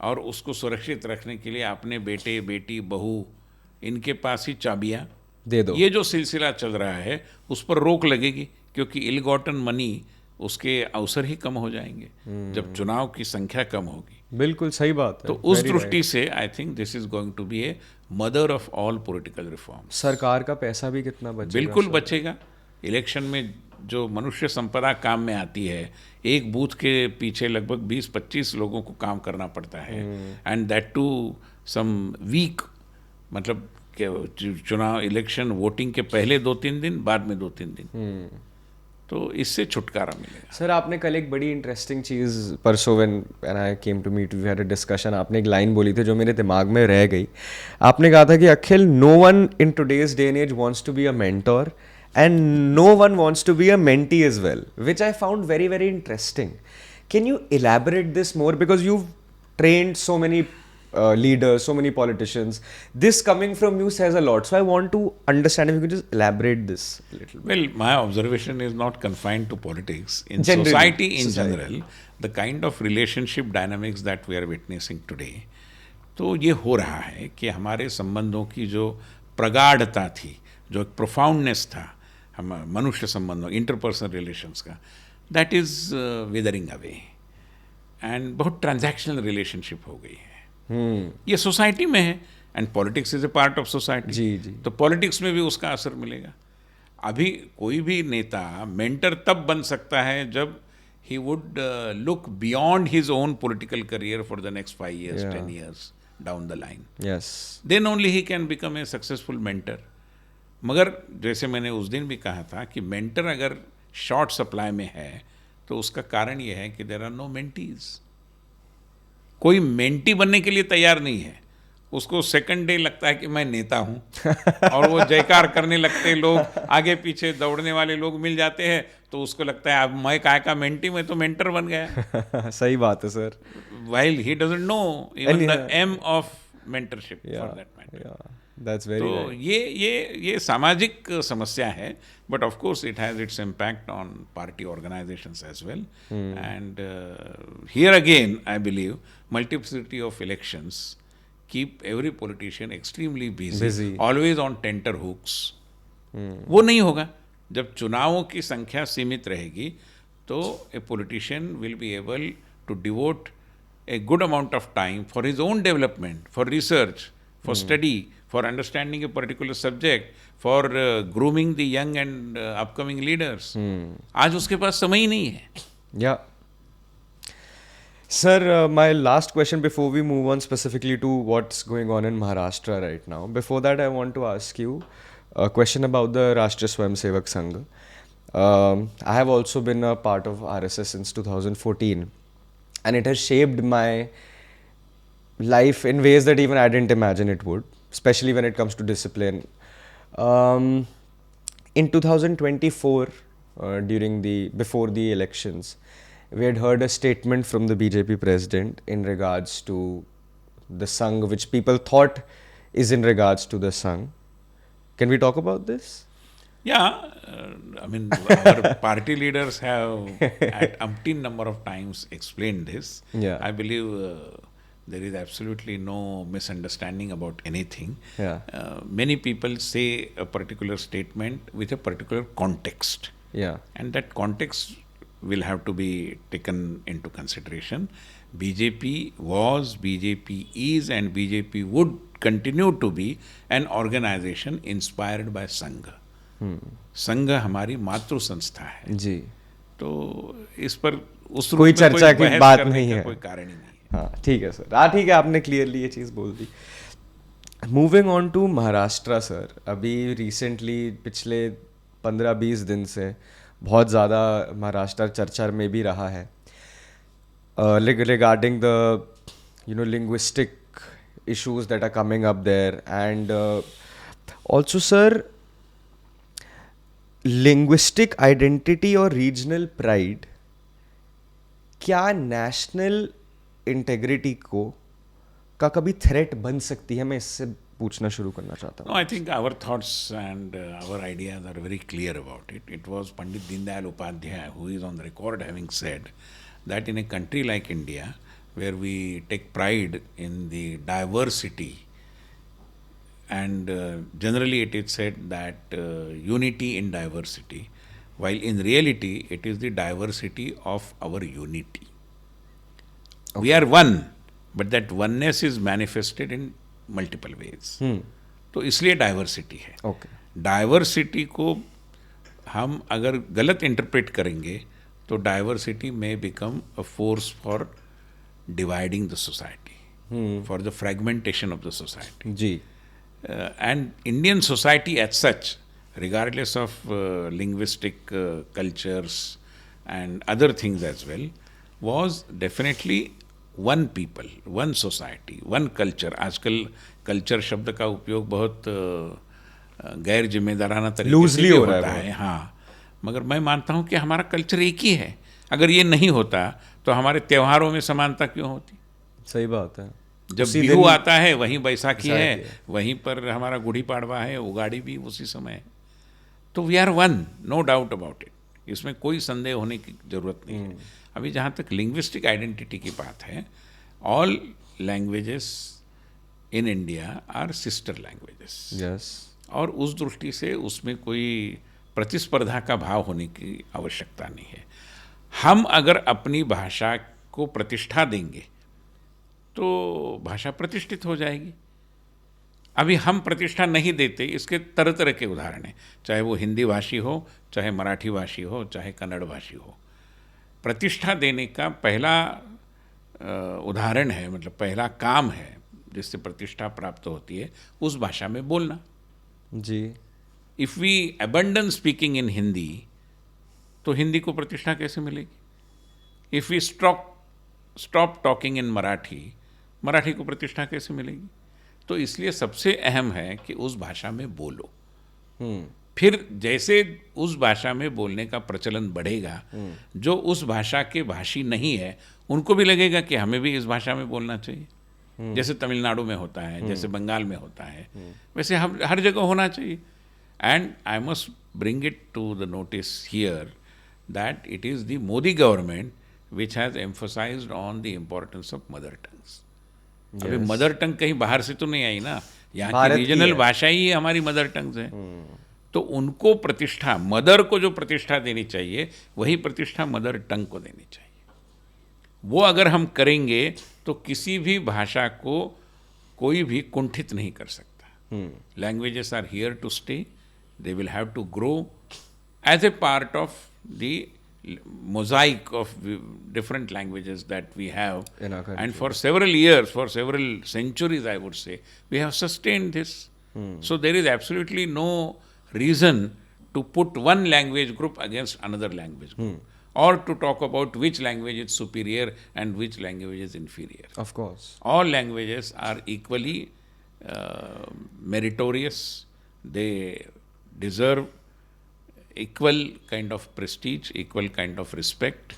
और उसको सुरक्षित रखने के लिए अपने बेटे, बेटी, बहू, इनके पास ही चाबियां दे दो. ये जो सिलसिला चल रहा है उस पर रोक लगेगी, क्योंकि ill-gotten money उसके अवसर ही कम हो जाएंगे जब चुनाव की संख्या कम होगी. बिल्कुल सही बात है. तो उस दृष्टि से I think this is going to be a mother of all political reform. सरकार का पैसा भी कितना बचेगा? बिल्कुल बचेगा. इलेक्शन में जो मनुष्य संपदा काम में आती है, एक बूथ के पीछे लगभग 20-25 लोगों को काम करना पड़ता है, and that too some week, मतलब चुनाव इलेक्शन वोटिंग के पहले 2-3 दिन, बाद में 2-3 दिन. तो इससे छुटकारा मिलेगा. सर, आपने कल एक बड़ी इंटरेस्टिंग चीज़, परसों when I came to meet, we had a discussion, आपने एक लाइन बोली थी जो मेरे दिमाग में रह गई. आपने कहा था कि Akhil, no one in today's day and age wants to be a mentor and no one wants to be a mentee as well, which I found very very interesting. Can you elaborate this more, because you trained so many leaders, so many politicians. This coming from you says a lot. So I want to understand if you could just elaborate this a little bit. Well, my observation is not confined to politics. In society in general, the kind of relationship dynamics that we are witnessing today, तो ये हो रहा है कि हमारे संबंधों की जो प्रगाढ़ता थी, जो एक प्रोफाउंडनेस था हम मनुष्य संबंधों, इंटरपर्सनल रिलेशंस का, that is withering away, and बहुत ट्रांजैक्शनल रिलेशनशिप हो गई है. ये सोसाइटी में है, and politics is a part of society. जी. तो पॉलिटिक्स में भी उसका असर मिलेगा. अभी कोई भी नेता मेंटर तब बन सकता है जब he would look beyond his own political career for the next 5 years, 10 years down the line. Yes. Then only he can become a successful mentor. मगर जैसे मैंने उस दिन भी कहा था कि मेंटर अगर शॉर्ट सप्लाई में है तो उसका कारण यह है कि देयर आर नो मेंटीज. कोई मेंटी बनने के लिए तैयार नहीं है. उसको सेकंड डे लगता है कि मैं नेता हूं और वो जयकार करने लगते लोग, आगे पीछे दौड़ने वाले लोग मिल जाते हैं, तो उसको लगता है अब मैं काय का मेंटी, मैं तो मेंटर बन गया. सही बात है sir. While he doesn't know even the M of mentorship for that matter. Yeah, that's very तो ये सामाजिक समस्या है, but of course it has its impact on party organizations as well. And here again I believe multiplicity of elections keep every politician extremely busy. Always on tenter hooks. वो नहीं होगा. जब चुनावों की संख्या सीमित रहेगी तो a politician will be able to devote a good amount of time for his own development, for research, for study, for understanding a particular subject, for grooming the young and upcoming leaders. आज उसके पास समय ही नहीं है. Yeah. Sir, my last question before we move on specifically to what's going on in Maharashtra right now. Before that, I want to ask you a question about the Rashtriya Swayamsevak Sangh. I have also been a part of RSS since 2014, and it has shaped my life in ways that even I didn't imagine it would, especially when it comes to discipline. In 2024, before the elections, we had heard a statement from the BJP president in regards to the Sangh, which people thought is in regards to the Sangh. Can we talk about this? Yeah, I mean, our party leaders have at umpteen number of times explained this. Yeah. I believe there is absolutely no misunderstanding about anything. Yeah. Many people say a particular statement with a particular context. Yeah. And that context will have to be taken into consideration. BJP was, BJP is, and BJP would continue to be an organization inspired by Sangh. संघ हमारी मातृ संस्था है जी. तो इस पर उस कोई चर्चा की बहस बात करने नहीं का है. कोई कारण ही नहीं है. हाँ ठीक है सर. हाँ ठीक है, आपने क्लियरली ये चीज़ बोल दी. Moving on to Maharashtra sir, अभी रिसेंटली पिछले 15-20 दिन से बहुत ज़्यादा महाराष्ट्र चर्चा में भी रहा है regarding the linguistic issues that are coming up there, and also sir, linguistic identity और regional pride क्या national integrity को का कभी threat बन सकती है? मैं इससे पूछना शुरू करना चाहता हूँ. No, I think our thoughts and our ideas are very clear about it. It was Pandit Deendayal Upadhyaya who is on the record having said that in a country like India, where we take pride in the diversity, and generally it is said that unity in diversity, while in reality it is the diversity of our unity. Okay. We are one, but that oneness is manifested in multiple ways. तो इसलिए diversity है. Okay. Diversity को हम अगर गलत interpret करेंगे तो diversity में become a force for dividing the society, for the fragmentation of the society. जी. And Indian society as such, regardless of linguistic cultures and other things as well, was definitely one people, one society, one culture. आजकल culture शब्द का उपयोग बहुत गैर जिम्मेदाराना तरीके से हो होता है. हाँ, मगर मैं मानता हूँ कि हमारा कल्चर एक ही है. अगर ये नहीं होता तो हमारे त्योहारों में समानता क्यों होती? सही बात है. जब बिहू आता है वहीं बैसाखी है, वहीं पर हमारा गुड़ी पाड़वा है, उगाड़ी भी उसी समय है. तो we are one, no doubt about it. इसमें कोई संदेह होने की जरूरत नहीं है. अभी जहाँ तक लिंग्विस्टिक आइडेंटिटी की बात है, all languages in India are sister languages. Yes. और उस दृष्टि से उसमें कोई प्रतिस्पर्धा का भाव होने की आवश्यकता नहीं है. हम अगर अपनी भाषा को प्रतिष्ठा देंगे तो भाषा प्रतिष्ठित हो जाएगी. अभी हम प्रतिष्ठा नहीं देते, इसके तरह तरह के उदाहरण हैं, चाहे वो हिंदी भाषी हो, चाहे मराठी भाषी हो, चाहे कन्नड़ भाषी हो. प्रतिष्ठा देने का पहला उदाहरण है, मतलब पहला काम है जिससे प्रतिष्ठा प्राप्त होती है, उस भाषा में बोलना. जी. If we abandon speaking in Hindi तो हिंदी को प्रतिष्ठा कैसे मिलेगी? If we stop talking in Marathi, Marathi को प्रतिष्ठा कैसे मिलेगी? तो इसलिए सबसे अहम है कि उस भाषा में बोलो. फिर जैसे उस भाषा में बोलने का प्रचलन बढ़ेगा, जो उस भाषा के भाषी नहीं है उनको भी लगेगा कि हमें भी इस भाषा में बोलना चाहिए. जैसे तमिलनाडु में होता है, जैसे बंगाल में होता है, वैसे हर जगह होना चाहिए. And I must bring it to the notice here that it is the Modi government which has emphasized on the importance of mother tongues. अभी मदर टंग कहीं बाहर से तो नहीं आई ना, यहाँ की रीजनल भाषा ही हमारी मदर टंग्स है. तो उनको प्रतिष्ठा, मदर को जो प्रतिष्ठा देनी चाहिए वही प्रतिष्ठा मदर टंग को देनी चाहिए. वो अगर हम करेंगे तो किसी भी भाषा को कोई भी कुंठित नहीं कर सकता। Languages are here to stay, they will have to grow as a part of the mosaic of different languages that we have. In our country. And for several years, for several centuries, I would say, we have sustained this. So there is absolutely no reason to put one language group against another language group, or to talk about which language is superior and which language is inferior. Of course. All languages are equally meritorious. They deserve equal kind of Prestige, equal kind of respect,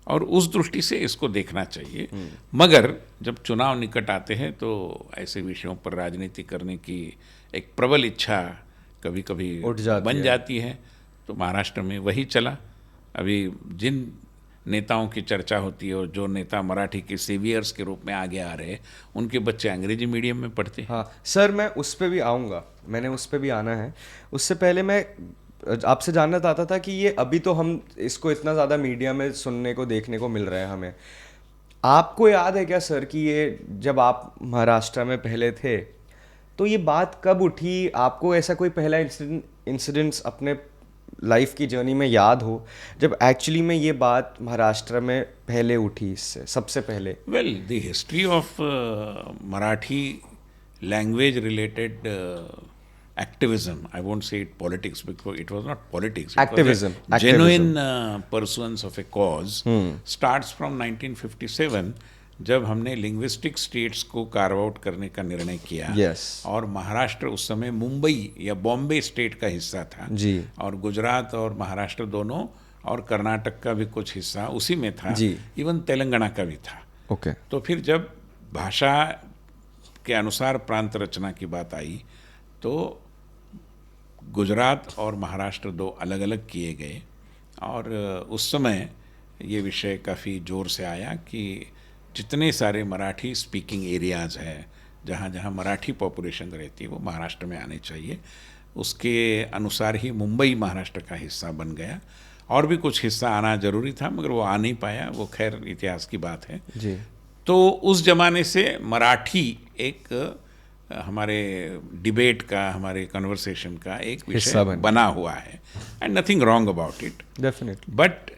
और उस दृष्टि से इसको देखना चाहिए। मगर जब चुनाव निकट आते हैं तो ऐसे विषयों पर राजनीति करने की एक प्रबल इच्छा कभी कभी बन जाती है। तो महाराष्ट्र में वही चला। अभी जिन नेताओं की चर्चा होती है और जो नेता मराठी के सेवियर्स के रूप में आगे आ रहे हैं, उनके बच्चे अंग्रेजी मीडियम में पढ़ते हैं। हाँ सर, मैं उस पर भी आऊँगा, मैंने उस पर भी आना है। उससे पहले मैं आपसे जानना चाहता था कि ये अभी तो हम इसको इतना ज़्यादा मीडिया में सुनने को देखने को मिल रहा है हमें, आपको याद है क्या सर कि ये जब आप महाराष्ट्र में पहले थे तो ये बात कब उठी? आपको ऐसा कोई पहला इंसिडेंट्स अपने लाइफ की जर्नी में याद हो जब एक्चुअली में ये बात महाराष्ट्र में पहले उठी, इससे सबसे पहले? Well, the history of Marathi language related activism, I won't say it politics because it was not politics. Activism. Genuine pursuance of a cause starts from 1957 जब हमने linguistic states को carve out करने का निर्णय किया। Yes. और महाराष्ट्र उस समय मुंबई या बॉम्बे स्टेट का हिस्सा था जी। और गुजरात और महाराष्ट्र दोनों और कर्नाटक का भी कुछ हिस्सा उसी में था जी। इवन तेलंगाना का भी था। ओके। तो फिर जब भाषा के अनुसार प्रांत रचना की बात आई तो गुजरात और महाराष्ट्र दो अलग अलग किए गए, और उस समय ये विषय काफ़ी ज़ोर से आया कि जितने सारे मराठी स्पीकिंग एरियाज़ हैं, जहाँ जहाँ मराठी पॉपुलेशन रहती है, वो महाराष्ट्र में आने चाहिए। उसके अनुसार ही मुंबई महाराष्ट्र का हिस्सा बन गया, और भी कुछ हिस्सा आना ज़रूरी था मगर वो आ नहीं पाया, वो खैर इतिहास की बात है जी। तो उस ज़माने से मराठी एक हमारे डिबेट का, हमारे कन्वर्सेशन का एक विषय बना हुआ है, and nothing wrong about it definitely. But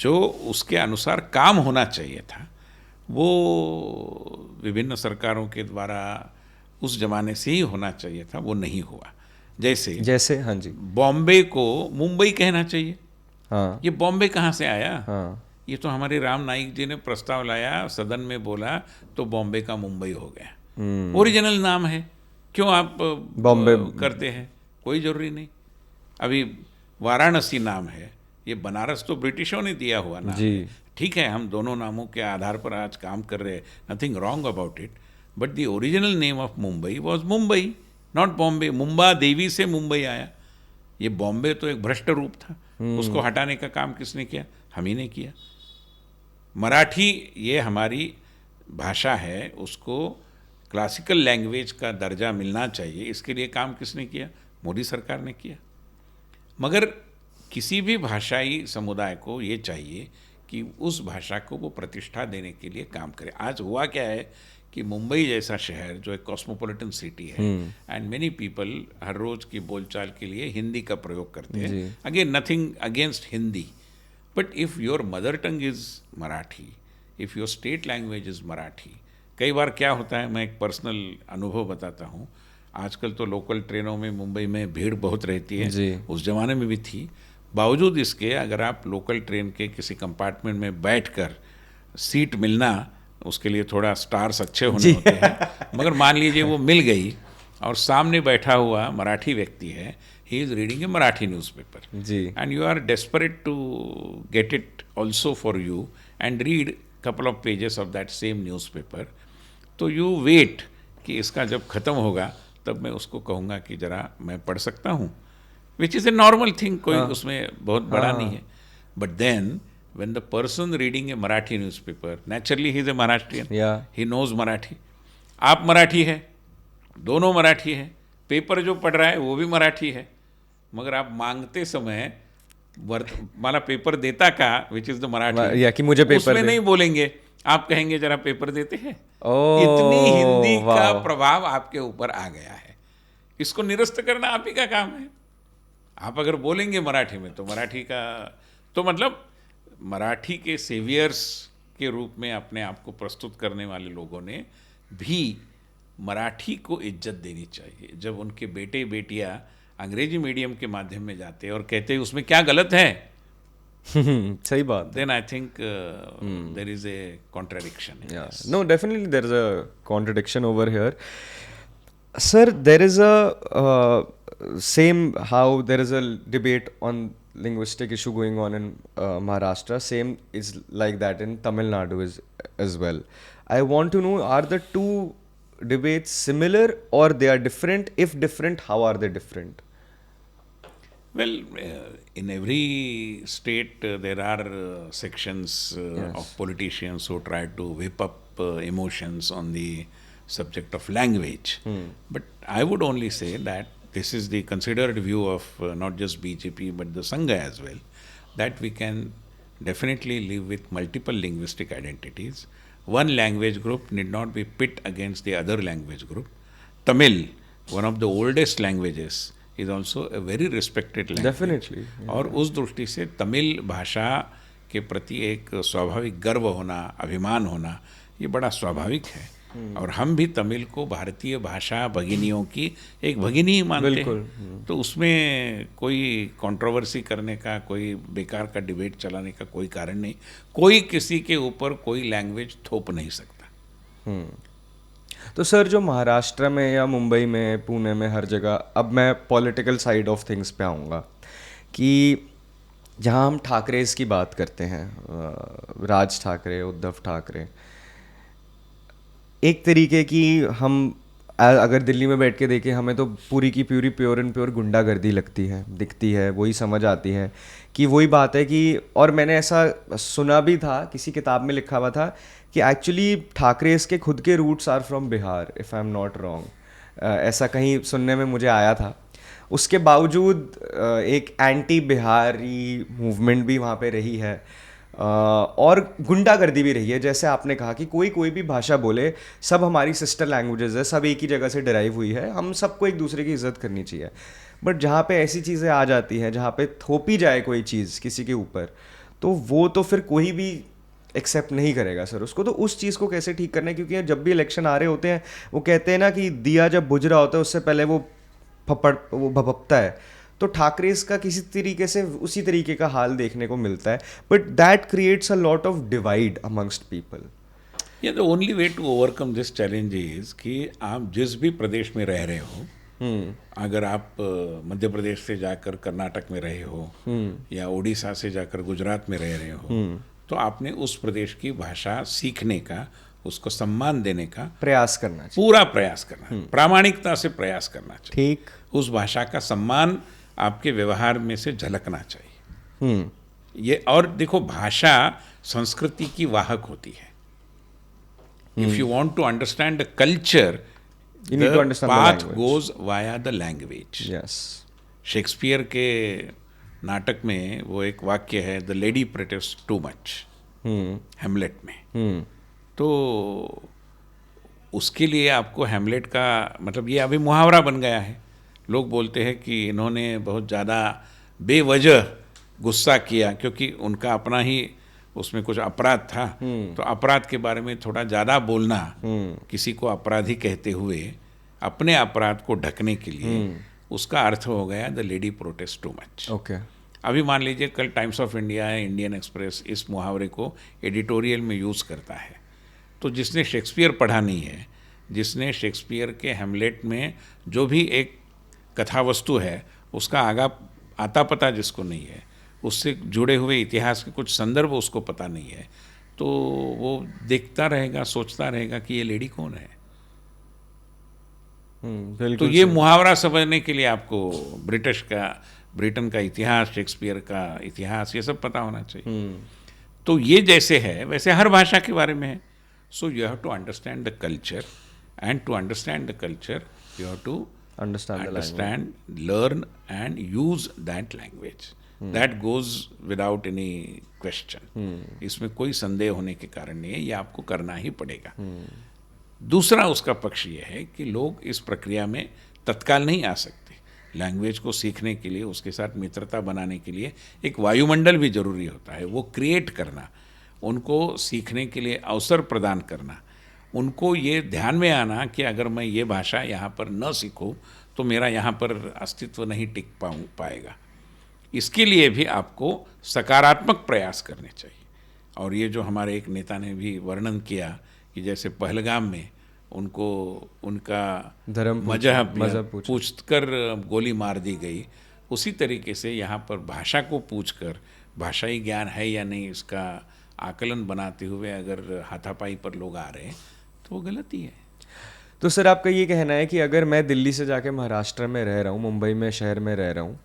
जो उसके अनुसार काम होना चाहिए था वो विभिन्न सरकारों के द्वारा उस जमाने से ही होना चाहिए था, वो नहीं हुआ। जैसे हाँ जी, बॉम्बे को मुंबई कहना चाहिए। हाँ। ये बॉम्बे कहाँ से आया? हाँ। ये तो हमारे राम नाईक जी ने प्रस्ताव लाया, सदन में बोला, तो बॉम्बे का मुंबई हो गया। ओरिजिनल नाम है, क्यों आप बॉम्बे करते हैं? कोई जरूरी नहीं। अभी वाराणसी नाम है, ये बनारस तो ब्रिटिशों ने दिया हुआ नाम जी। है। ठीक है, हम दोनों नामों के आधार पर आज काम कर रहे हैं, nothing wrong about it, but the original name of Mumbai was Mumbai, not Bombay. Mumba Devi से मुंबई आया। ये बॉम्बे तो एक भ्रष्ट रूप था, उसको हटाने का काम किसने किया? हम ही ने किया। मराठी ये हमारी भाषा है, उसको क्लासिकल लैंग्वेज का दर्जा मिलना चाहिए, इसके लिए काम किसने किया? मोदी सरकार ने किया। मगर किसी भी भाषाई समुदाय को ये चाहिए कि उस भाषा को वो प्रतिष्ठा देने के लिए काम करे। आज हुआ क्या है कि मुंबई जैसा शहर जो एक कॉस्मोपॉलिटन सिटी है, एंड मेनी पीपल हर रोज़ की बोलचाल के लिए हिंदी का प्रयोग करते हैं। Again nothing against Hindi, but if your mother tongue is Marathi, if your state language is Marathi. कई बार क्या होता है, मैं एक पर्सनल अनुभव बताता हूँ। आजकल तो लोकल ट्रेनों में मुंबई में भीड़ बहुत रहती है, उस ज़माने में भी थी। बावजूद इसके अगर आप लोकल ट्रेन के किसी कंपार्टमेंट में बैठकर सीट मिलना, उसके लिए थोड़ा स्टार्स अच्छे होने होते हैं, मगर मान लीजिए वो मिल गई और सामने बैठा हुआ मराठी व्यक्ति है, he is reading a Marathi newspaper जी, and you are desperate to get it also for you and read couple of pages of that same newspaper, तो यू वेट कि इसका जब ख़त्म होगा तब मैं उसको कहूँगा कि ज़रा मैं पढ़ सकता हूँ, which is a normal thing, कोई उसमें बहुत बड़ा नहीं है। But then when the person reading a Marathi newspaper, naturally he is a Maharashtrian, he knows Marathi, आप मराठी है, दोनों मराठी है, पेपर जो पढ़ रहा है वो भी मराठी है, मगर आप मांगते समय माला पेपर देता का विच इज़ द मराठी, या कि मुझे पेपर उसमें नहीं बोलेंगे आप कहेंगे जरा पेपर देते हैं। ओह, इतनी हिंदी का वाह। प्रभाव आपके ऊपर आ गया है। इसको निरस्त करना आप ही का काम है। आप अगर बोलेंगे मराठी में तो मराठी का तो मतलब मराठी के सेवियर्स के रूप में अपने आप को प्रस्तुत करने वाले लोगों ने भी मराठी को इज्जत देनी चाहिए। जब उनके बेटे बेटियां अंग्रेजी मीडियम के माध्यम में जाते हैं और कहते हैं उसमें क्या गलत है, सही बात है। then I think there is a contradiction. Yeah. Yes. No, definitely there is a contradiction over here. Sir, there is a same how there is a debate on linguistic issue going on in Maharashtra. Same is like that in Tamil Nadu as well. I want to know, are the two debates similar or they are different? If different, how are they different? Well, in every state there are sections of politicians who try to whip up emotions on the subject of language. But I would only say that this is the considered view of not just BJP but the Sangha as well, that we can definitely live with multiple linguistic identities. One language group need not be pit against the other language group. Tamil, one of the oldest languages, is also a very respected language. Definitely. और उस दृष्टि से तमिल भाषा के प्रति एक स्वाभाविक गर्व होना, अभिमान होना, ये बड़ा स्वाभाविक है। और हम भी तमिल को भारतीय भाषा भगिनियों की एक भगिनी ही मानते हैं। तो उसमें कोई कंट्रोवर्सी करने का, कोई बेकार का डिबेट चलाने का कोई कारण नहीं। कोई किसी के ऊपर कोई लैंग्वेज थोप नहीं सकता। तो सर, जो महाराष्ट्र में या मुंबई में, पुणे में, हर जगह, अब मैं पॉलिटिकल साइड ऑफ थिंग्स पे आऊँगा कि जहाँ हम ठाकरेज की बात करते हैं, राज ठाकरे, उद्धव ठाकरे, एक तरीके की हम अगर दिल्ली में बैठ के देखें, हमें तो पूरी की पूरी प्योर एंड प्योर गुंडागर्दी लगती है, दिखती है, वही समझ आती है कि वही बात है कि, और मैंने ऐसा सुना भी था, किसी किताब में लिखा हुआ था कि एक्चुअली ठाकरेस के खुद के roots are from Bihar, if I am not wrong. ऐसा कहीं सुनने में मुझे आया था। उसके बावजूद एक एंटी बिहारी मूवमेंट भी वहाँ पे रही है और गुंडागर्दी भी रही है। जैसे आपने कहा कि कोई भी भाषा बोले, सब हमारी सिस्टर लैंग्वेजेस है, सब एक ही जगह से डिराइव हुई है, हम सबको एक दूसरे की इज्जत करनी चाहिए। बट जहाँ पे ऐसी चीज़ें आ जाती हैं, जहाँ पे थोपी जाए कोई चीज़ किसी के ऊपर, तो वो तो फिर कोई भी एक्सेप्ट नहीं करेगा सर उसको। तो उस चीज़ को कैसे ठीक करना है? क्योंकि जब भी इलेक्शन आ रहे होते हैं, वो कहते हैं ना कि दिया जब बुझ रहा होता है उससे पहले वो भपकता है। तो ठाकरेस का किसी तरीके से उसी तरीके का हाल देखने को मिलता है, but that creates a lot of divide amongst people. ये the only way to overcome this challenge is कि आप जिस भी प्रदेश में रह रहे हो, अगर आप मध्य प्रदेश से जाकर कर्नाटक में रहे हो या उड़ीसा से जाकर गुजरात में रह रहे हो, तो आपने उस प्रदेश की भाषा सीखने का, उसको सम्मान देने का प्रयास करना चाहिए, पूरा प्रयास करना, प्रामाणिकता से प्रयास करना चाहिए। ठीक, उस भाषा का सम्मान आपके व्यवहार में से झलकना चाहिए। ये, और देखो, भाषा संस्कृति की वाहक होती है। If you want to understand the culture, You need to understand the path language. goes via the language. Yes. Shakespeare के नाटक में वो एक वाक्य है, the lady protest too much, Hamlet में। तो उसके लिए आपको हेमलेट का मतलब, ये अभी मुहावरा बन गया है। लोग बोलते हैं कि इन्होंने बहुत ज़्यादा बेवजह गुस्सा किया क्योंकि उनका अपना ही उसमें कुछ अपराध था। तो अपराध के बारे में थोड़ा ज़्यादा बोलना, किसी को अपराधी कहते हुए अपने अपराध को ढकने के लिए, उसका अर्थ हो गया the lady protest too much. Okay. अभी मान लीजिए कल टाइम्स ऑफ इंडिया है, इंडियन एक्सप्रेस इस मुहावरे को एडिटोरियल में यूज़ करता है। तो जिसने शेक्सपियर पढ़ा नहीं है, जिसने शेक्सपियर के हेमलेट में जो भी एक कथा वस्तु है उसका आगा आता पता जिसको नहीं है, उससे जुड़े हुए इतिहास के कुछ संदर्भ उसको पता नहीं है, तो वो देखता रहेगा, सोचता रहेगा कि ये लेडी कौन है। तो ये मुहावरा समझने के लिए आपको ब्रिटेन का इतिहास, शेक्सपियर का इतिहास, ये सब पता होना चाहिए। तो ये जैसे है वैसे हर भाषा के बारे में है। So you have to understand the culture, and to understand the culture you have to understand, learn and use that language. That goes without any question, इसमें कोई संदेह होने के कारण नहीं है, ये आपको करना ही पड़ेगा। दूसरा उसका पक्ष ये है कि लोग इस प्रक्रिया में तत्काल नहीं आ सकते। लैंग्वेज को सीखने के लिए, उसके साथ मित्रता बनाने के लिए एक वायुमंडल भी जरूरी होता है, वो क्रिएट करना, उनको सीखने के लिए अवसर प्रदान करना, उनको ये ध्यान में आना कि अगर मैं ये भाषा यहाँ पर न सीखूं तो मेरा यहाँ पर अस्तित्व नहीं टिक पाएगा। इसके लिए भी आपको सकारात्मक प्रयास करने चाहिए। और ये जो हमारे एक नेता ने भी वर्णन किया कि जैसे पहलगाम में उनको उनका मजहब पूछकर गोली मार दी गई, उसी तरीके से यहाँ पर भाषा को पूछकर भाषाई ज्ञान है या नहीं इसका आकलन बनाते हुए अगर हाथापाई पर लोग आ रहे हैं तो वो गलती है। तो सर आपका ये कहना है कि अगर मैं दिल्ली से जाके महाराष्ट्र में रह रहा हूँ, मुंबई में शहर में रह रहा हूँ,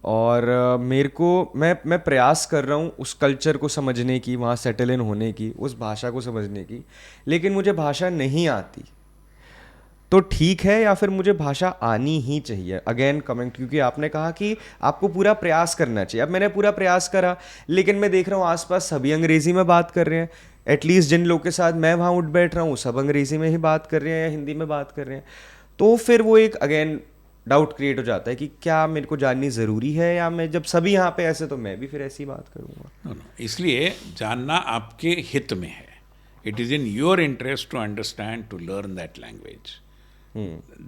और मेरे को मैं प्रयास कर रहा हूँ उस कल्चर को समझने की, वहाँ सेटल इन होने की, उस भाषा को समझने की, लेकिन मुझे भाषा नहीं आती, तो ठीक है या फिर मुझे भाषा आनी ही चाहिए? अगेन कमेंट, क्योंकि आपने कहा कि आपको पूरा प्रयास करना चाहिए। अब मैंने पूरा प्रयास करा, लेकिन मैं देख रहा हूँ आसपास सभी अंग्रेजी में बात कर रहे हैं। एटलीस्ट जिन लोग के साथ मैं वहाँ उठ बैठ रहा हूँ सब अंग्रेजी में ही बात कर रहे हैं या हिंदी में बात कर रहे हैं। तो फिर वो एक अगेन डाउट क्रिएट हो जाता है कि क्या मेरे को जाननी ज़रूरी है, या मैं जब सभी यहाँ पे ऐसे तो मैं भी फिर ऐसी बात करूँगा। इसलिए जानना आपके हित में है। It is in your interest to understand, to learn that language.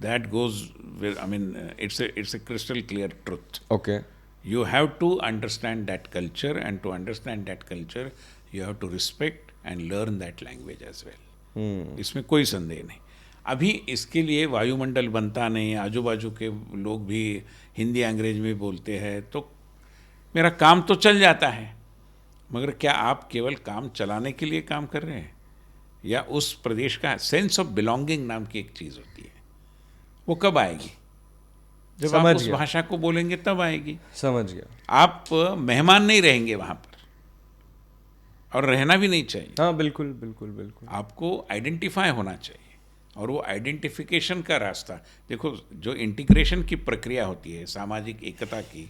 That goes with, I mean, it's a crystal clear truth. Okay. You have to understand that culture, and to understand that culture, you have to respect and learn that language as well. इसमें कोई संदेह नहीं। अभी इसके लिए वायुमंडल बनता नहीं, आजू बाजू के लोग भी हिंदी अंग्रेज में बोलते हैं, तो मेरा काम तो चल जाता है। मगर क्या आप केवल काम चलाने के लिए काम कर रहे हैं, या उस प्रदेश का सेंस ऑफ बिलोंगिंग नाम की एक चीज़ होती है, वो कब आएगी? जब आप उस भाषा को बोलेंगे तब आएगी। समझ गया। आप मेहमान नहीं रहेंगे वहाँ पर, और रहना भी नहीं चाहिए। हाँ, बिल्कुल बिल्कुल बिल्कुल। आपको आइडेंटिफाई होना चाहिए, और वो आइडेंटिफिकेशन का रास्ता, देखो जो इंटीग्रेशन की प्रक्रिया होती है सामाजिक एकता की,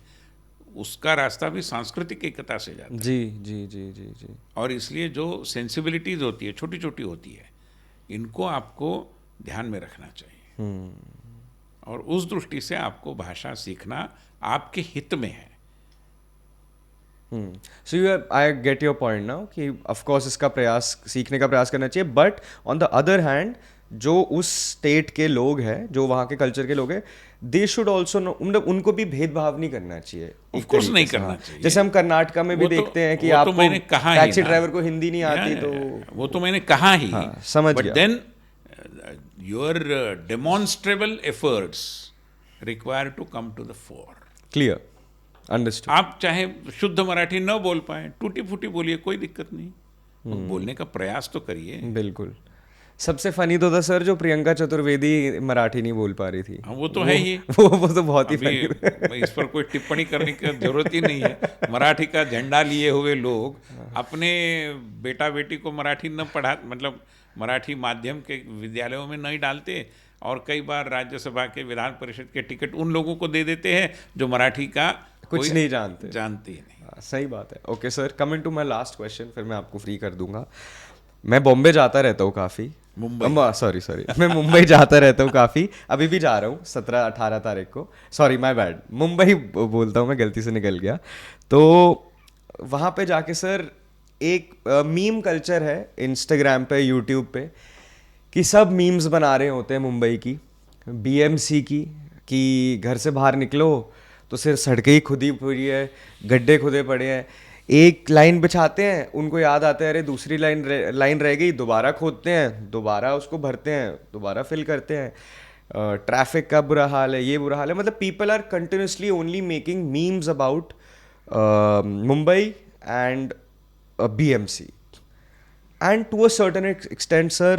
उसका रास्ता भी सांस्कृतिक एकता से जाता है। जी जी जी जी जी। और इसलिए जो सेंसिबिलिटीज होती है, छोटी छोटी होती है, इनको आपको ध्यान में रखना चाहिए। और उस दृष्टि से आपको भाषा सीखना आपके हित में है। So you I get your point now कि ऑफ कोर्स इसका प्रयास, सीखने का प्रयास करना चाहिए, but on the other hand जो उस स्टेट के लोग हैं, जो वहाँ के कल्चर के लोग हैं, दे शुड ऑल्सो नो, मतलब उनको भी भेदभाव नहीं करना चाहिए। ऑफ कोर्स नहीं करना चाहिए। जैसे हम कर्नाटका में भी देखते हैं कि आपको टैक्सी ड्राइवर को हिंदी नहीं आती, तो वो तो मैंने कहा ही, समझ गया। But then your demonstrable efforts require to come to the fore. Clear, understood. आप चाहे शुद्ध मराठी न बोल पाए, टूटी फूटी बोलिए, कोई दिक्कत नहीं, बोलने का प्रयास तो करिए। बिल्कुल। सबसे फनी तो था सर जो प्रियंका चतुर्वेदी मराठी नहीं बोल पा रही थी। वो तो है ही, वो तो बहुत ही फनी। इस पर कोई टिप्पणी करने की जरूरत ही नहीं है। मराठी का झंडा लिए हुए लोग अपने बेटा बेटी को मराठी न पढ़ा, मतलब मराठी माध्यम के विद्यालयों में नहीं डालते, और कई बार राज्यसभा के, विधान परिषद के टिकट उन लोगों को दे देते हैं जो मराठी का कुछ नहीं जानते ही नहीं। सही बात है। Okay sir, coming to my last question, फिर मैं आपको फ्री कर दूंगा। मैं बॉम्बे जाता रहता हूँ काफ़ी, सॉरी मैं मुंबई जाता रहता हूँ काफ़ी, अभी भी जा रहा हूँ 17-18 तारीख को, सॉरी माय बैड, मुंबई बोलता हूँ मैं, गलती से निकल गया। तो वहाँ पे जाके सर एक मीम कल्चर है इंस्टाग्राम पे, यूट्यूब पे, कि सब मीम्स बना रहे होते हैं मुंबई की, BMC की, कि घर से बाहर निकलो तो सिर्फ सड़कें ही खुदी पड़ी है, गड्ढे खुदे पड़े हैं, एक लाइन बिछाते हैं, उनको याद आता है अरे दूसरी लाइन रह गई, दोबारा खोदते हैं, दोबारा उसको भरते हैं, दोबारा फिल करते हैं, ट्रैफिक का बुरा हाल है, ये बुरा हाल है। मतलब people are continuously only making memes about Mumbai and BMC. And to a certain extent, sir,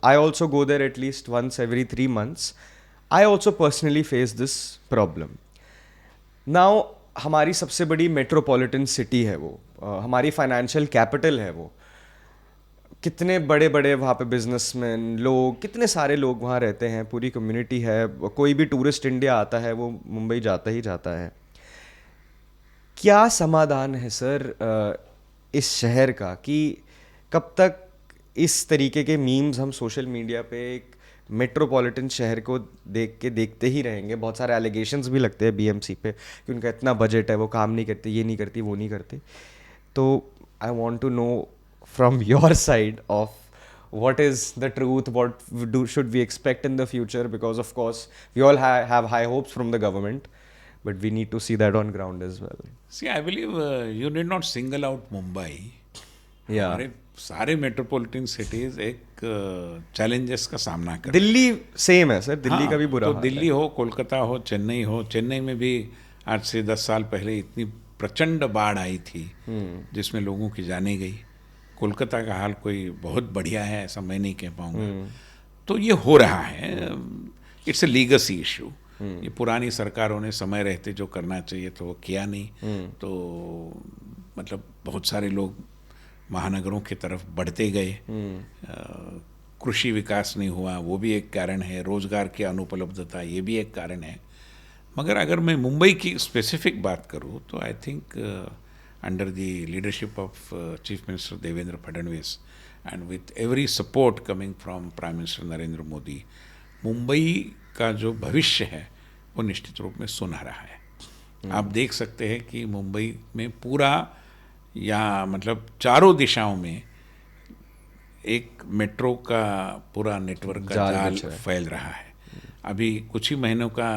I also go there at least once every 3 months. I also personally face this problem. Now, हमारी सबसे बड़ी metropolitan city है वो, हमारी financial capital है वो, कितने बड़े बड़े वहाँ पे बिजनेसमैन लोग, कितने सारे लोग वहाँ रहते हैं, पूरी कम्युनिटी है, कोई भी टूरिस्ट इंडिया आता है वो मुंबई जाता ही जाता है। क्या समाधान है सर इस शहर का, कि कब तक इस तरीके के मीम्स हम सोशल मीडिया पे एक मेट्रोपॉलिटन शहर को देखते ही रहेंगे? बहुत सारे एलिगेशंस भी लगते हैं बीएमसी पे कि उनका इतना बजट है, वो काम नहीं करते, ये नहीं करती, वो नहीं करते. तो I want to know from your side of what is the truth, what should we expect in the future, because of course we all have high hopes from the government, but we need to see that on ground as well. See, I believe you need not single out Mumbai. Yeah. हमारे सारे metropolitan cities एक challenges का सामना कर Delhi same है sir, Delhi का भी बुरा तो हाल दिल्ली हो, कोलकाता हो, चेन्नई हो. चेन्नई में भी आज से 10 साल पहले इतनी प्रचंड बाढ़ आई थी जिसमें लोगों की जाने गई. कोलकाता का हाल कोई बहुत बढ़िया है ऐसा मैं नहीं कह पाऊंगा. तो ये हो रहा है. It's a legacy issue. ये पुरानी सरकारों ने समय रहते जो करना चाहिए तो वो किया नहीं. तो मतलब बहुत सारे लोग महानगरों की तरफ बढ़ते गए. कृषि विकास नहीं हुआ, वो भी एक कारण है. रोजगार की अनुपलब्धता, ये भी एक कारण है. मगर अगर मैं मुंबई की स्पेसिफिक बात करूँ तो I think under the leadership of Chief Minister Devendra Fadnavis and with every support coming from Prime Minister Narendra Modi, Mumbai का जो भविष्य है वो निश्चित रूप में सुनहरा है. आप देख सकते हैं कि मुंबई में पूरा या मतलब चारों दिशाओं में एक मेट्रो का पूरा नेटवर्क का जाल फैल रहा है. अभी कुछ ही महीनों का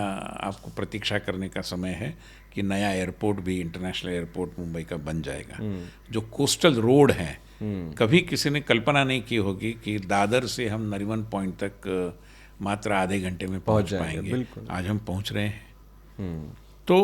आपको प्रतीक्षा करने का समय है कि नया एयरपोर्ट भी, इंटरनेशनल एयरपोर्ट मुंबई का बन जाएगा. जो कोस्टल रोड है, कभी किसी ने कल्पना नहीं की होगी कि दादर से हम नरीमन पॉइंट तक मात्र आधे घंटे में पहुंच पाएंगे. आज हम पहुंच रहे हैं. तो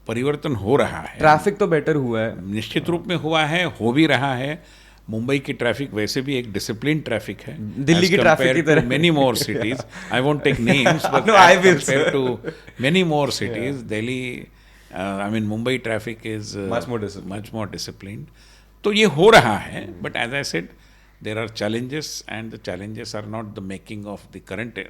परिवर्तन हो रहा है. ट्रैफिक तो बेटर हुआ है, निश्चित रूप में हुआ है, हो भी रहा है. मुंबई की ट्रैफिक वैसे भी एक डिसिप्लिन ट्रैफिक है, दिल्ली की ट्रैफिक की तरह. Many more cities, I won't take names, but No, I will, sir. compared to many more cities, Delhi, I mean Mumbai traffic is much more disciplined. तो ये हो रहा है. But as I said, there are challenges, and the challenges are not the making of the current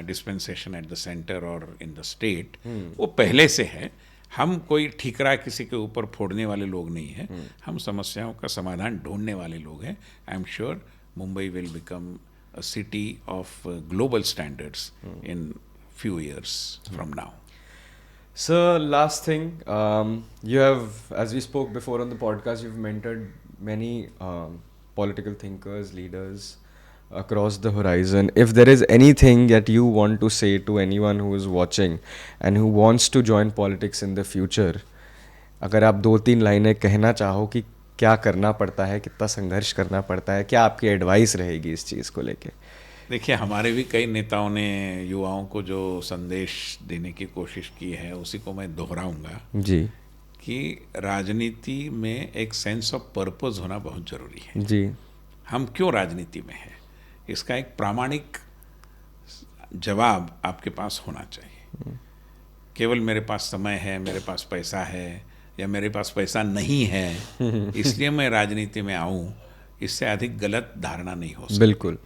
dispensation at the center or in the state. वो पहले से है. हम कोई ठीकरा किसी के ऊपर फोड़ने वाले लोग नहीं हैं. हम समस्याओं का समाधान ढूंढने वाले लोग हैं. I am sure Mumbai will become a city of global standards in few years from now. Sir, last thing, you have, as we spoke before on the podcast, you've mentored many political thinkers, leaders across the horizon. If there is anything that you want to say to anyone who is watching and who wants to join politics in the future, अगर आप 2-3 लाइनें कहना चाहो कि क्या करना पड़ता है, कितना संघर्ष करना पड़ता है, क्या आपकी एडवाइस रहेगी इस चीज़ को लेके? देखिए, हमारे भी कई नेताओं ने युवाओं को जो संदेश देने की कोशिश की है उसी को मैं दोहराऊंगा जी, कि राजनीति में एक सेंस ऑफ पर्पस होना बहुत ज़रूरी है. जी. हम क्यों राजनीति में हैं, इसका एक प्रामाणिक जवाब आपके पास होना चाहिए. केवल मेरे पास समय है, मेरे पास पैसा है, या मेरे पास पैसा नहीं है इसलिए मैं राजनीति में आऊँ, इससे अधिक गलत धारणा नहीं हो सकती. बिल्कुल.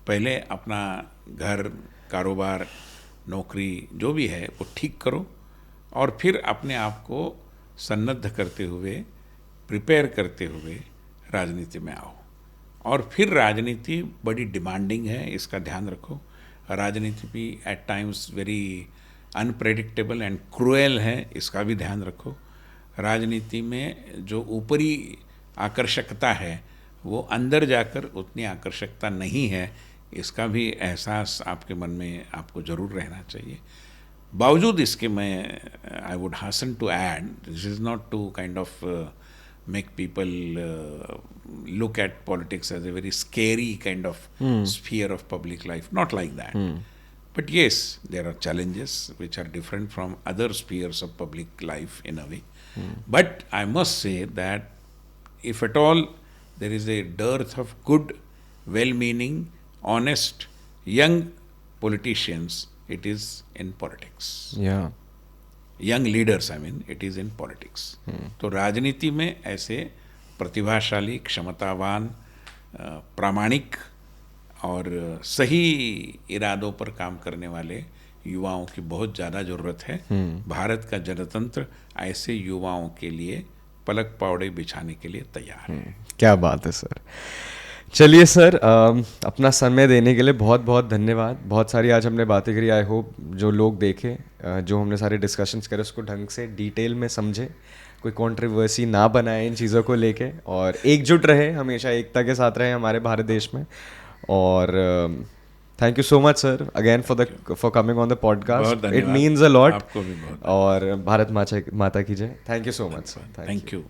पहले अपना घर, कारोबार, नौकरी जो भी है वो ठीक करो, और फिर अपने आप को सन्नद्ध करते हुए, प्रिपेयर करते हुए राजनीति में आओ. और फिर राजनीति बड़ी डिमांडिंग है, इसका ध्यान रखो. राजनीति भी at times very unpredictable and cruel है, इसका भी ध्यान रखो. राजनीति में जो ऊपरी आकर्षकता है वो अंदर जाकर उतनी आकर्षकता नहीं है, इसका भी एहसास आपके मन में आपको ज़रूर रहना चाहिए. बावजूद इसके मैं I would hasten to add, this is not to kind of make people look at politics as a very scary kind of sphere of public life. Not like that. But yes, there are challenges which are different from other spheres of public life in a way. But I must say that if at all there is a dearth of good, well-meaning, honest, young politicians, it is in politics. Yeah. Young leaders, I mean, it is in politics. तो राजनीति में ऐसे प्रतिभाशाली, क्षमतावान, प्रामाणिक और सही इरादों पर काम करने वाले युवाओं की बहुत ज़्यादा ज़रूरत है। भारत का जनतंत्र ऐसे युवाओं के लिए पलक पावड़े बिछाने के लिए तैयार है। क्या बात है सर। चलिए सर, अपना समय देने के लिए बहुत बहुत धन्यवाद। बहुत सारी आज हमने बातें करी। आई होप जो लोग देखें, जो हमने सारे डिस्कशंस करे उसको ढंग से डिटेल में समझे, कोई कंट्रोवर्सी ना बनाए इन चीज़ों को लेके, और एकजुट रहे, हमेशा एकता के साथ रहे हमारे भारत देश में। और thank you so much sir again for coming on the बहुत पॉडकास्ट। इट धन्यवाद। Means a lot. आपको भी बहुत और भारत माता की जय। Thank you so much sir. Thank you.